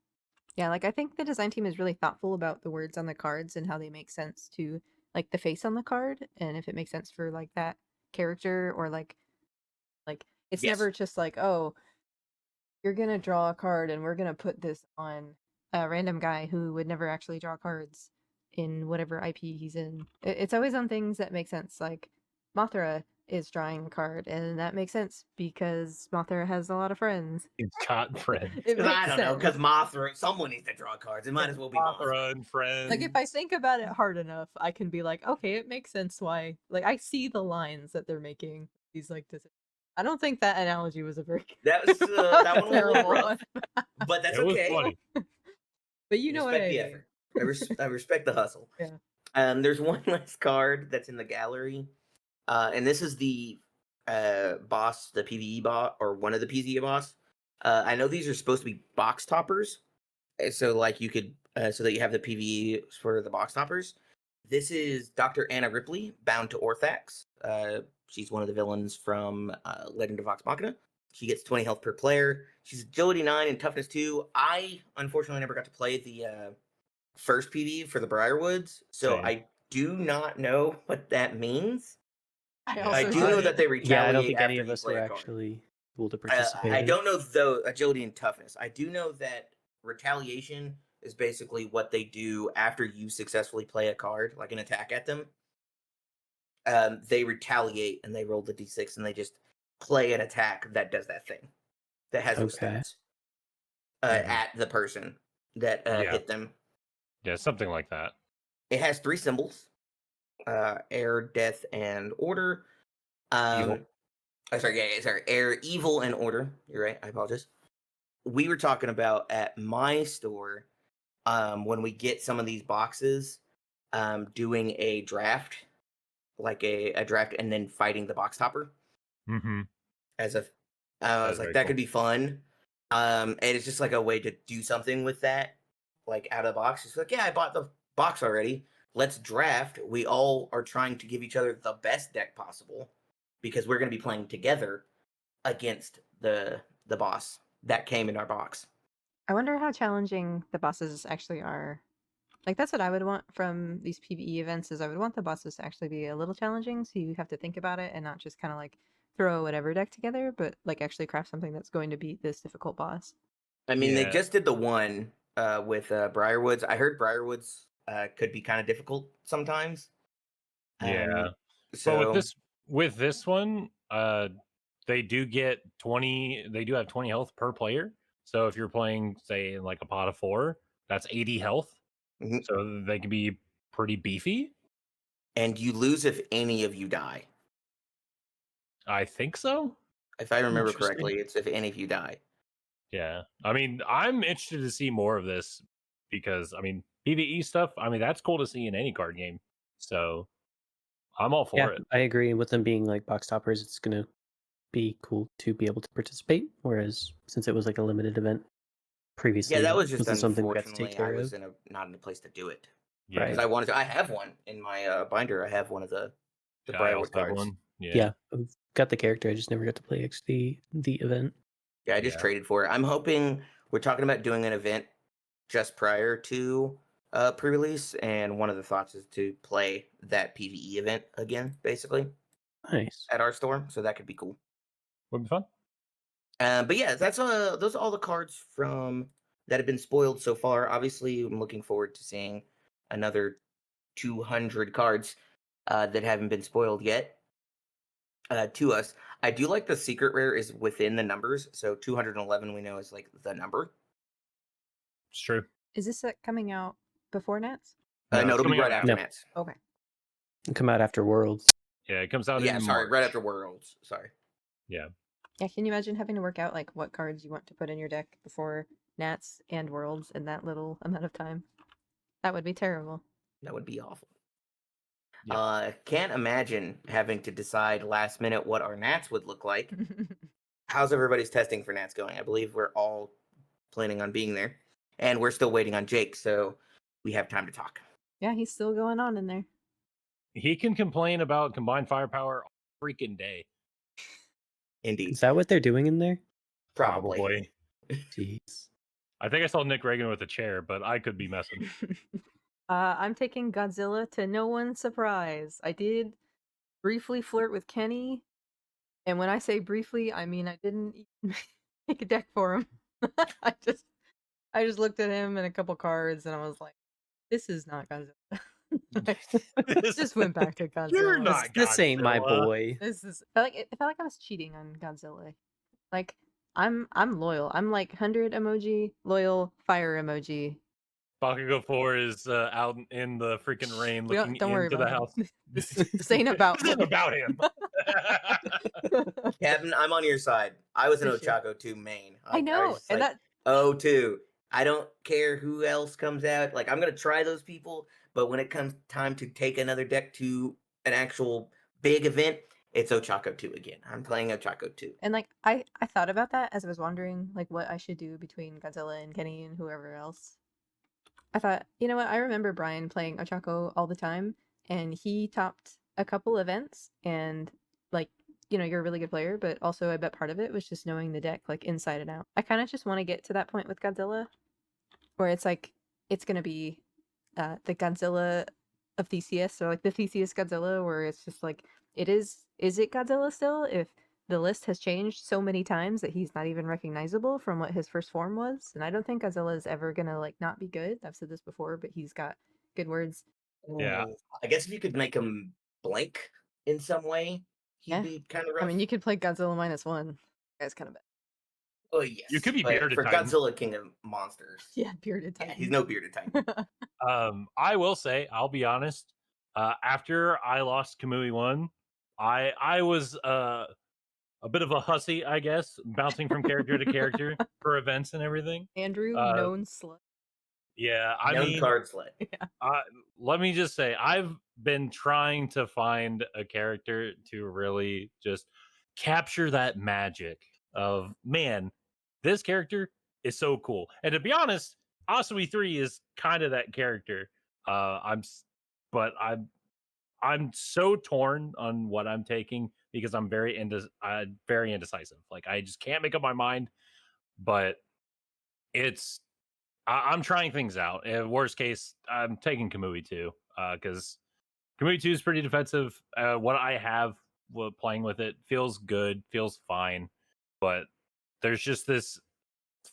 Yeah, like I think the design team is really thoughtful about the words on the cards and how they make sense to like the face on the card, and if it makes sense for like that character, or like it's Yes. never just like, oh, you're gonna draw a card and we're gonna put this on a random guy who would never actually draw cards in whatever IP he's in. It's always on things that make sense. Like Mothra is drawing a card, and that makes sense because Mothra has a lot of friends. It's got friends. It makes I don't know, sense. because Mothra, someone needs to draw cards. It might as well be Mothra. Mothra and friends. Like if I think about it hard enough, I can be like, okay, it makes sense why. Like I see the lines that they're making. These like decisions. I don't think that analogy was a very That was that one was a little terrible rough, one. but that's it was okay. funny. But you know what I Respect the mean. effort. I respect the hustle. Yeah. There's one last card that's in the gallery, and this is the boss, the PVE boss, or one of the PVE boss. I know these are supposed to be box toppers, so like you could, so that you have the PVE for the box toppers. This is Dr. Anna Ripley, bound to Orthax. She's one of the villains from Legend of Vox Machina. She gets 20 health per player. She's agility 9 and toughness 2. I unfortunately never got to play the first PvE for the Briarwoods, so Same. I do not know what that means. I Yeah, I also do know didn't. that they retaliate. Yeah, I don't think any after of you us play were a card. actually able to participate. I in it. don't know though agility and toughness. I do know that retaliation is basically what they do after you successfully play a card, like an attack at them. they retaliate and they roll the d6 and they just play an attack that does that thing, that has those Okay. stats Mhm. at the person that Yeah. hit them. Yeah, something like that. It has 3 symbols: air, death, and order. Evil. Sorry, air, evil, and order. You're right. I apologize. We were talking about at my store, when we get some of these boxes, doing a draft, like a draft, and then fighting the box topper Mm-hmm. as a. That I was is like, very that cool. could be fun. And it's just like a way to do something with that, like out of the box. It's like, yeah, I bought the box already. Let's draft. We all are trying to give each other the best deck possible because we're going to be playing together against the boss that came in our box. I wonder how challenging the bosses actually are. Like, that's what I would want from these PvE events, is I would want the bosses to actually be a little challenging, so you have to think about it and not just kind of like throw whatever deck together, but like actually craft something that's going to beat this difficult boss. I mean, they Yeah. just did the one with Briarwoods. I heard Briarwoods could be kind of difficult sometimes. Yeah. So But with this one, they do get 20. They do have 20 health per player. So if you're playing, say, in like a pot of 4, that's 80 health. Mhm. So they can be pretty beefy. and you lose if any of you die. I think so. If I remember Interesting. correctly, it's if any of you die. Yeah. I mean, I'm interested to see more of this because I mean, PvE stuff. I mean, that's cool to see in any card game. So I'm all for Yeah, it. I agree. With them being like box toppers, it's gonna be cool to be able to participate. Whereas since it was like a limited event previously, Yeah, that it was just wasn't something we got to take unfortunately I care was of. not in a place to do it Yeah. because Right. I wanted to. I have one in my binder. I have one of the I also Briarwood have cards. one. Yeah, I've got the character. I just never got to play the event. Yeah, I just Yeah. traded for it. I'm hoping we're talking about doing an event just prior to pre-release, and one of the thoughts is to play that PvE event again, basically Nice. at our store. So that could be cool. Would be fun. But yeah, that's those are all the cards from that have been spoiled so far. Obviously, I'm looking forward to seeing another 200 cards that haven't been spoiled yet to us. I do like the secret rare is within the numbers, so 211 we know is like the number. It's true. Is this set coming out before Nats? No, it's it'll be coming out right after No. Nats. Okay. It'll come out after Worlds. Yeah, it comes out Yeah, in sorry, right March. after Worlds. Sorry. Yeah. Yeah, can you imagine having to work out like what cards you want to put in your deck before Nats and Worlds in that little amount of time? That would be terrible. That would be awful. Yeah. Can't imagine having to decide last minute what our Nats would look like. How's everybody's testing for Nats going? I believe we're all planning on being there, and we're still waiting on Jake, so we have time to talk. Yeah, he's still going on in there. He can complain about combined firepower all freaking day. Indeed, Is that what they're doing in there? probably. Jeez. I think I saw Nick Reagan with a chair, but I could be messing. I'm taking Godzilla to no one's surprise. I did briefly flirt with Kenny, and when I say briefly, I mean I didn't even make a deck for him. I just looked at him and a couple cards, and I was like, "This is not Godzilla." I just went back to Godzilla. You're not This ain't my Godzilla. boy. This is it felt like I was cheating on Godzilla. Like I'm loyal. I'm like 100 emoji, loyal, fire emoji. Bakugo 4 is out in the freaking rain We looking don't worry into the about house. him. This ain't about This is him. about him. Captain, I'm on your side. I was an Appreciate it. Ochako 2 main. I know, was just and like, that oh, 2. I don't care who else comes out. Like, I'm gonna try those people, but when it comes time to take another deck to an actual big event, it's Ochako 2 again. I'm playing Ochako 2. and like I thought about that as I was wondering like what I should do between Godzilla and Kenny and whoever else. I thought, you know what? I remember Brian playing Ochako all the time, and he topped a couple events, and like, you know, you're a really good player, but also I bet part of it was just knowing the deck like inside and out. I kind of just want to get to that point with Godzilla, where it's like it's gonna be the Godzilla of Theseus, or like the Theseus Godzilla, where it's just like is it Godzilla still? If the list has changed so many times that he's not even recognizable from what his first form was. And I don't think Godzilla is ever gonna like not be good. I've said this before, but he's got good words. Yeah. I guess if you could make him blank, in some way, he'd Yeah. be kind of rough. I mean, you could play Godzilla -1. That's kind of bad. Oh yes, You could be but Bearded for Titan. Godzilla King of Monsters. Yeah, bearded Yeah, Titan. he's no bearded Titan. I will say, I'll be honest. After I lost Kamui 1, I was a bit of a hussy, I guess, bouncing from character to character for events and everything. Andrew, Uh, known slut. Yeah, I Known mean, card slut. let me just say, I've been trying to find a character to really just capture that magic of, man, this character is so cool. And to be honest, Asui 3 is kind of that character. But I'm so torn on what I'm taking because I'm very indecisive. Like I just can't make up my mind. But it's I'm trying things out. Worst case, I'm taking Kamui 2 because Kamui 2 is pretty defensive. What I have playing with it feels good, feels fine, but there's just this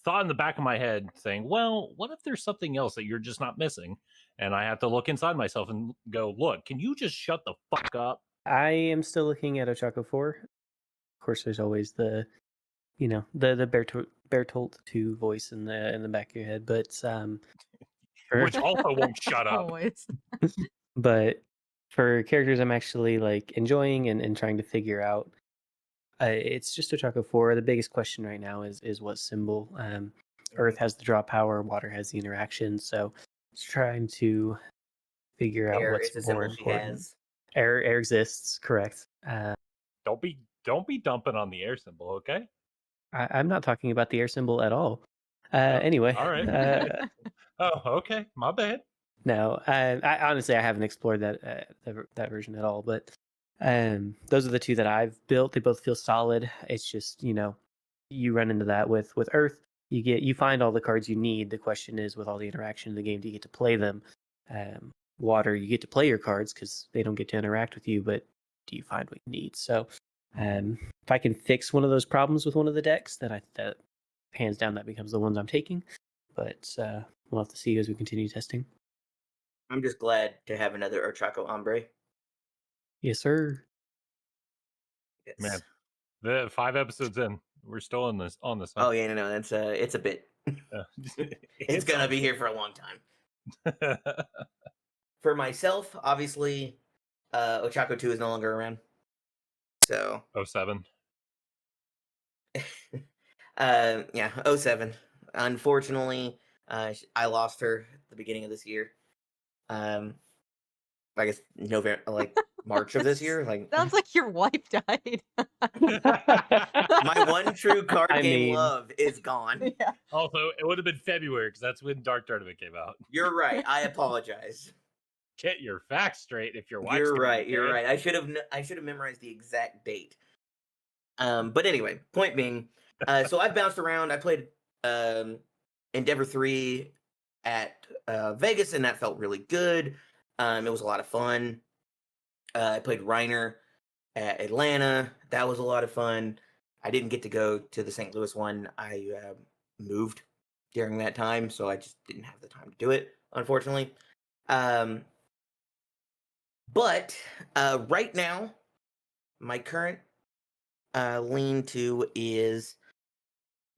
thought in the back of my head saying, well, what if there's something else that you're just not missing? And I have to look inside myself and go, look, can you just shut the fuck up? I am still looking at Ochako 4. Of course, there's always the Bertolt 2 voice in the back of your head, but Which also won't shut up. Always. but for characters I'm actually like enjoying and trying to figure out, it's just Ochako 4. The biggest question right now is what symbol. Earth has the draw power, water has the interaction, so it's trying to figure out Air what's is the symbol more she important. has. Air exists, correct. Don't be dumping on the air symbol, okay? I'm not talking about the air symbol at all. Anyway, all right. Oh, okay, my bad. no, I honestly I haven't explored that version at all. But those are the two that I've built. They both feel solid. It's just you run into that with Earth. You find all the cards you need. The question is, with all the interaction in the game, do you get to play them? Water, you get to play your cards because they don't get to interact with you, but do you find what you need? So if I can fix one of those problems with one of the decks, then that hands down that becomes the ones I'm taking. But we'll have to see as we continue testing. I'm just glad to have another Ochako Ombre. Yes, sir. Yes. Man, the 5 episodes in, we're still on this. Huh? Oh yeah, no, that's it's a bit. It's gonna be here for a long time. For myself, obviously, Ochako 2 is no longer around. So 07. yeah, 07. Unfortunately, I lost her at the beginning of this year. I guess November, like March of this year. Like Sounds like your wife died. my one true card I game mean- love is gone. Yeah. Also, it would have been February because that's when Dark Tournament came out. You're right. I apologize. Get your facts straight. If your wife's You're gonna right. be You're dead. right. I should have memorized the exact date. But anyway, point being, so I've bounced around. I played Endeavor 3 at Vegas, and that felt really good. It was a lot of fun. I played Reiner at Atlanta. That was a lot of fun. I didn't get to go to the St. Louis one. I moved during that time, so I just didn't have the time to do it, unfortunately. But right now, my current lean to is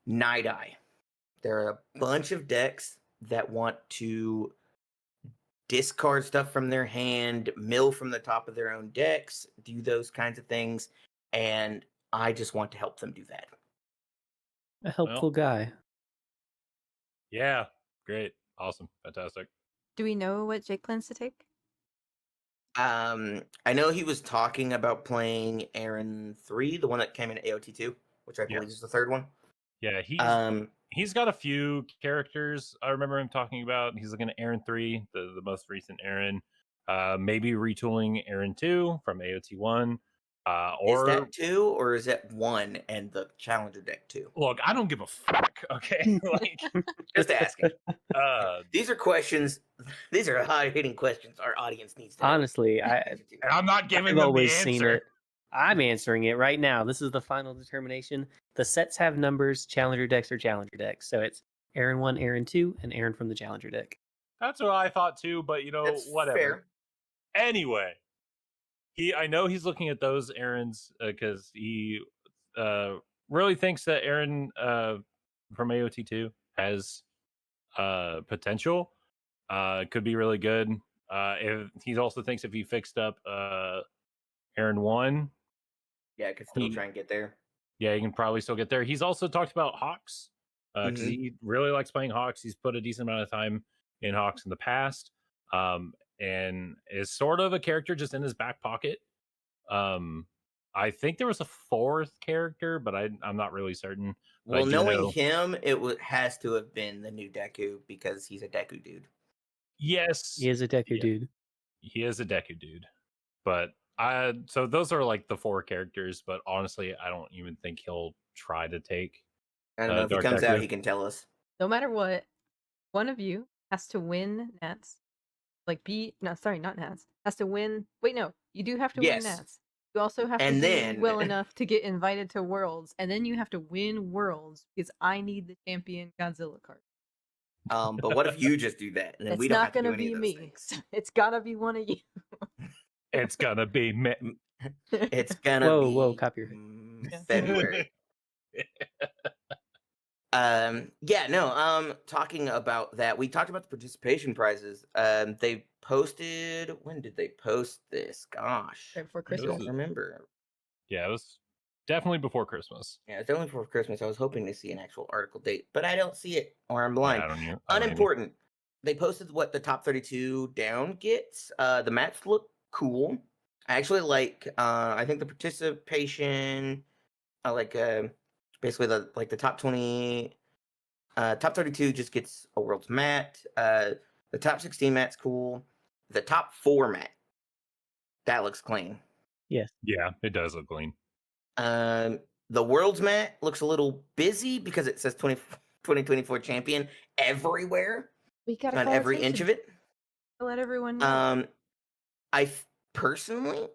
Night Eye. There are a bunch of decks that want to discard stuff from their hand, mill from the top of their own decks, do those kinds of things, and I just want to help them do that. A helpful guy. Yeah, great, awesome, fantastic. Do we know what Jake plans to take? I know he was talking about playing Aaron 3, the one that came in AOT 2, which I believe is the third one. Yeah, he's got a few characters. I remember him talking about. He's looking at Aaron 3, the most recent Aaron. Maybe retooling Aaron 2 from AOT 1. Or is that 2 or is that 1 and the Challenger deck 2? look, I don't give a fuck. Okay, like Just asking. uh, These are questions. These are hard-hitting questions our audience needs to know. Honestly, and I'm not giving I've them always the seen answer. it. I'm answering it right now. This is the final determination. The sets have numbers. Challenger decks are Challenger decks. So it's Aaron 1, Aaron 2, and Aaron from the Challenger deck. That's what I thought too, but That's whatever. fair. Anyway, I know he's looking at those errands because he really thinks that Aaron from AOT2 has potential. Could be really good. If he also thinks if he fixed up Aaron 1, Yeah, I could still try and get there. yeah, he can probably still get there. He's also talked about Hawks because Mhm. he really likes playing Hawks. He's put a decent amount of time in Hawks in the past, and is sort of a character just in his back pocket. I think there was a fourth character, but I'm not really certain. But I Well, do knowing know, him, has to have been the new Deku because he's a Deku dude. yes, He is a Deku yeah, dude. he is a Deku dude. But so those are like the four characters. But honestly, I don't even think he'll try to take I don't know if he Dark comes out, Deku. he can tell us. No matter what, one of you has to win Nats. Like no, sorry, not Nats. Has to win. Wait, no, you do have to win Yes, Nats. You also have to and do then well enough to get invited to Worlds, and then you have to win Worlds because I need the champion Godzilla card. but what if you just do that and then we It's don't not have to do gonna any be of those me. things? It's gotta be one of you. It's gonna be me. It's gonna Whoa, be copyright. February. Yeah, no, talking about that, we talked about the participation prizes. They posted, when did they post this? Gosh, Right before I Christmas. don't remember. Yeah, it was definitely before Christmas. Yeah, it's only for Christmas. I was hoping to see an actual article date, but I don't see it, or I'm Yeah, blind. I don't know. Unimportant. They posted what the top 32 down gets. The mats look cool. I actually like. I think the participation, like, basically the top 20, top 32 just gets a world's mat. The top 16 mat's cool. The top 4 mat, that looks clean. Yes. Yeah, it does look clean. The world's mat looks a little busy because it says 2024 champion everywhere We gotta on call every inch attention of it. to let everyone know. I personally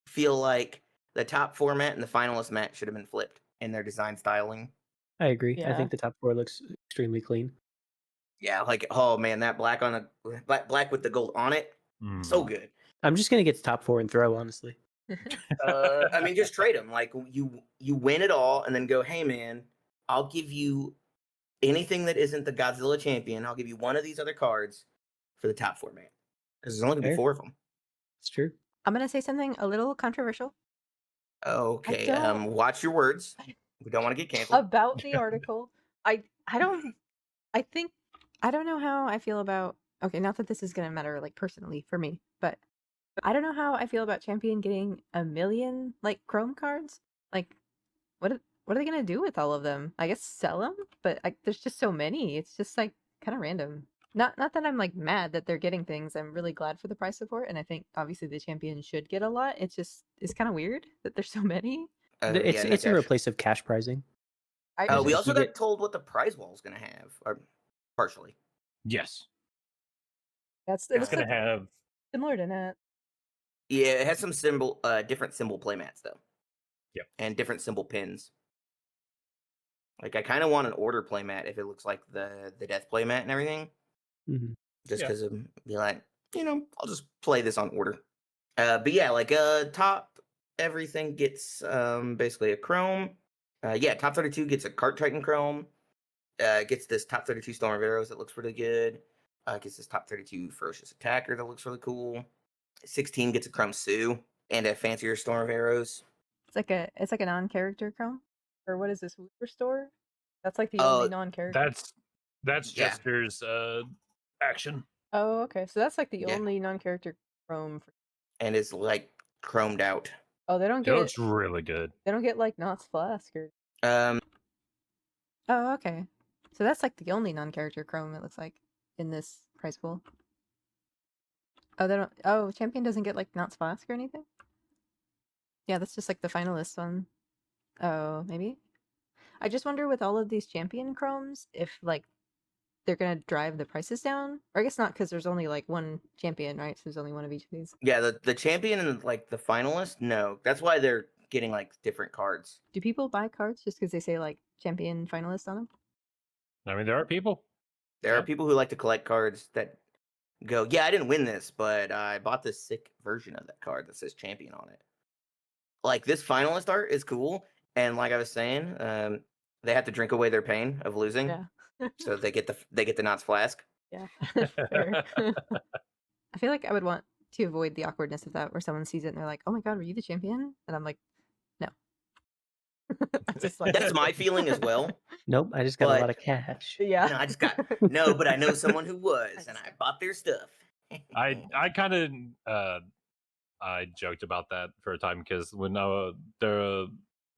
feel like the top 4 mat and the finalist mat should have been flipped in their design styling. I agree. I Yeah. think the top 4 looks extremely clean. Yeah, like, oh man, that black on a black with the gold on it, so good. I'm just gonna get to top 4 and throw, honestly. I mean, just trade them. Like, you win it all, and then go, hey man, I'll give you anything that isn't the Godzilla champion. I'll give you one of these other cards for the top 4 man, because there's only gonna be Fair. 4 of them. It's true. I'm gonna say something a little controversial Okay, don't- watch your words. We don't want to get canceled. about the article. I don't. I think I don't know how I feel about. Okay, not that this is gonna matter like personally for me, but I don't know how I feel about Champion getting 1 million like Chrome cards. Like, what are they gonna do with all of them? I guess sell them, but there's just so many. It's just like kind of random. Not that I'm like mad that they're getting things. I'm really glad for the prize support, and I think obviously the champion should get a lot. It's kind of weird that there's so many. It's Yeah, it's in Nakash. replace of cash prizing. I We If also you got get- told what the prize wall is gonna have, or partially. Yes, that's it's gonna have. similar to that. Yeah, it has some different symbol playmats though. Yep. And different symbol pins. Like, I kind of want an order playmat if it looks like the death playmat and everything. Mhm. Just Yeah. because of be like, I'll just play this on order. But yeah, like, top everything gets basically a chrome. Yeah, top 32 gets a Cart Titan chrome. Gets this top 32 Storm of Arrows that looks really good. Gets this top 32 Ferocious Attacker that looks really cool. 16 gets a Chrome Sue and a fancier Storm of Arrows. It's like a non-character Chrome, or what is this Restore? That's like the only non-character. That's Yeah. Jester's action. Oh, okay. So that's like the Yeah. only non-character Chrome. And it's like chromed out. Oh, they don't It get. looks really good. They don't get like Knott's Flask or. Um, Oh, okay. So that's like the only non-character Chrome it looks like in this prize pool. Oh, they don't. Oh, Champion doesn't get like Knott's Flask or anything. Yeah, that's just like the finalist one. Oh, maybe. I just wonder with all of these Champion Chromes if like they're gonna drive the prices down. Or I guess not because there's only like one champion, right? So there's only one of each of these. yeah, the champion and like the finalist, no. That's why they're getting like different cards. Do people buy cards just because they say like champion finalist on them? I mean, there are people. There are Yeah. people who like to collect cards that go, yeah, I didn't win this, but I bought this sick version of that card that says champion on it. Like, this finalist art is cool, and like I was saying, they have to drink away their pain of losing, Yeah. so they get the Knott's flask. Yeah. Fair. I feel like I would want to avoid the awkwardness of that, where someone sees it and they're like, "Oh my god, were you the champion?" And I'm like, "No." I just like That's my feeling as well. Nope, I just got a lot But of cash. yeah. no, I just got no, but I know someone who was, and I bought their stuff. I kind of I joked about that for a time because when the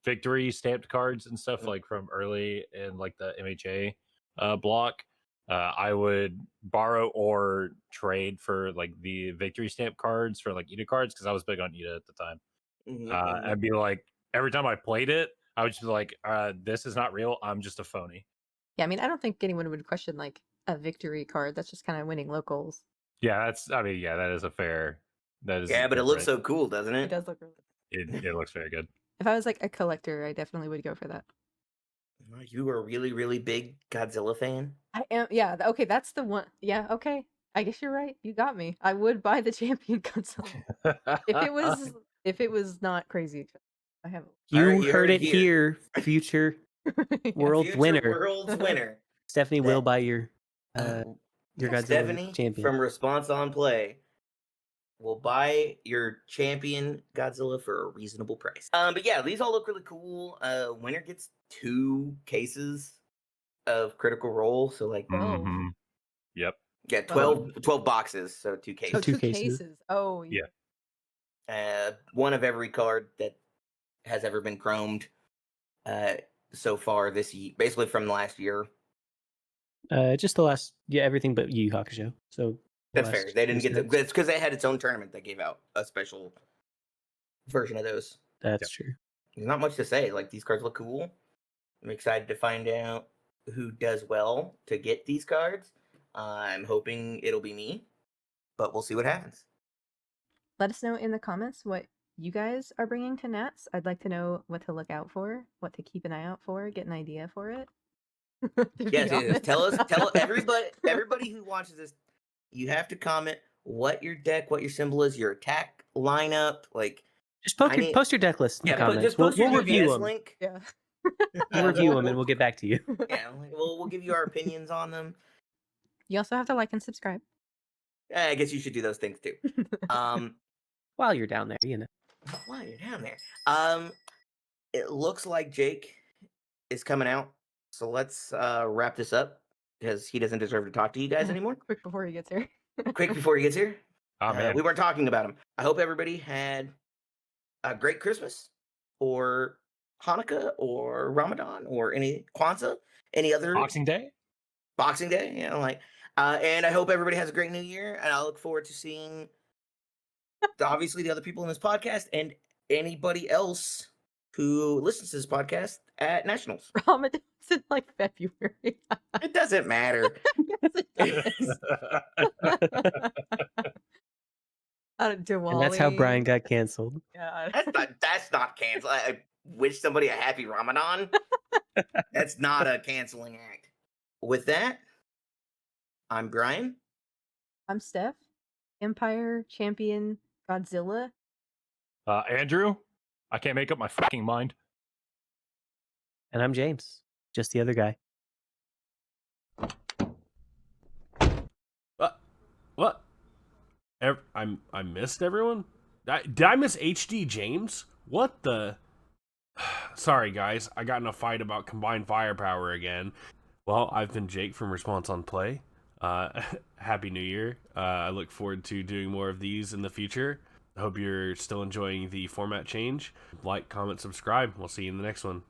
victory stamped cards and stuff like from early in like the MHA block, I would borrow or trade for like the victory stamp cards for like Ida cards because I was big on Ida at the time. I'd be like, every time I played it, I would just be like, this is not real. I'm just a phony. Yeah, I mean, I don't think anyone would question like a victory card. That's just kind of winning locals. Yeah, that is a fair. That is Yeah, but it looks different. so cool, doesn't It it? does look really. It looks very good. If I was like a collector, I definitely would go for that. You were a really, really big Godzilla fan. I am. Yeah. Okay, that's the one. Yeah. Okay. I guess you're right. You got me. I would buy the champion console if it was not crazy expensive. I have. You heard it here, future world Future winner. world's winner. Stephanie will That- buy your Godzilla Stephanie champion. from Response on Play will buy your champion Godzilla for a reasonable price. But yeah, these all look really cool. Winner gets 2 cases of Critical Role, so like Mhm. Yep. yeah, 12 boxes, so 2 Oh, cases. 2 cases. cases. Oh, Yeah. One of every card that has ever been chromed so far this year, basically from last year. Just the last, everything but Yu Yu Hakusho. So the That's fair. last They didn't two get the. sets. It's because they had its own tournament that gave out a special version of those. That's true. There's not much to say. Like, these cards look cool. I'm excited to find out who does well to get these cards. I'm hoping it'll be me, but we'll see what happens. Let us know in the comments what you guys are bringing to Nats. I'd like to know what to look out for, what to keep an eye out for, get an idea for it. Yes, yes. Tell everybody who watches this, you have to comment what your deck, what your symbol is, your attack lineup, like. Just post your deck list in the Yeah, comments. just post we'll your review UVS them. link. Yeah. We'll review them and we'll get back to you. Yeah, we'll give you our opinions on them. You also have to like and subscribe. I guess you should do those things too. While you're down there, While you're down there, it looks like Jake is coming out, so let's wrap this up because he doesn't deserve to talk to you guys anymore. Quick before he gets here. Quick before he gets here. Oh man. We weren't talking about him. I hope everybody had a great Christmas, or Hanukkah, or Ramadan, or any Kwanzaa, any other Boxing Day? Boxing Day. You know, like, and I hope everybody has a great New Year, and I look forward to seeing obviously the other people in this podcast and anybody else who listens to this podcast at Nationals. Ramadan's in like February. It doesn't matter. Yes, it does. Diwali. and that's how Brian got canceled. Yeah. That's not cancel. I wish somebody a happy Ramadan. That's not a canceling act. With that, I'm Brian. I'm Steph. Empire Champion Godzilla. Andrew, I can't make up my fucking mind. And I'm James, just the other guy. What? I missed everyone? Did I miss HD James? What the? Sorry, guys. I got in a fight about combined firepower again. Well, I've been Jake from Response on Play. Happy New Year. I look forward to doing more of these in the future. I hope you're still enjoying the format change. Like, comment, subscribe. We'll see you in the next one.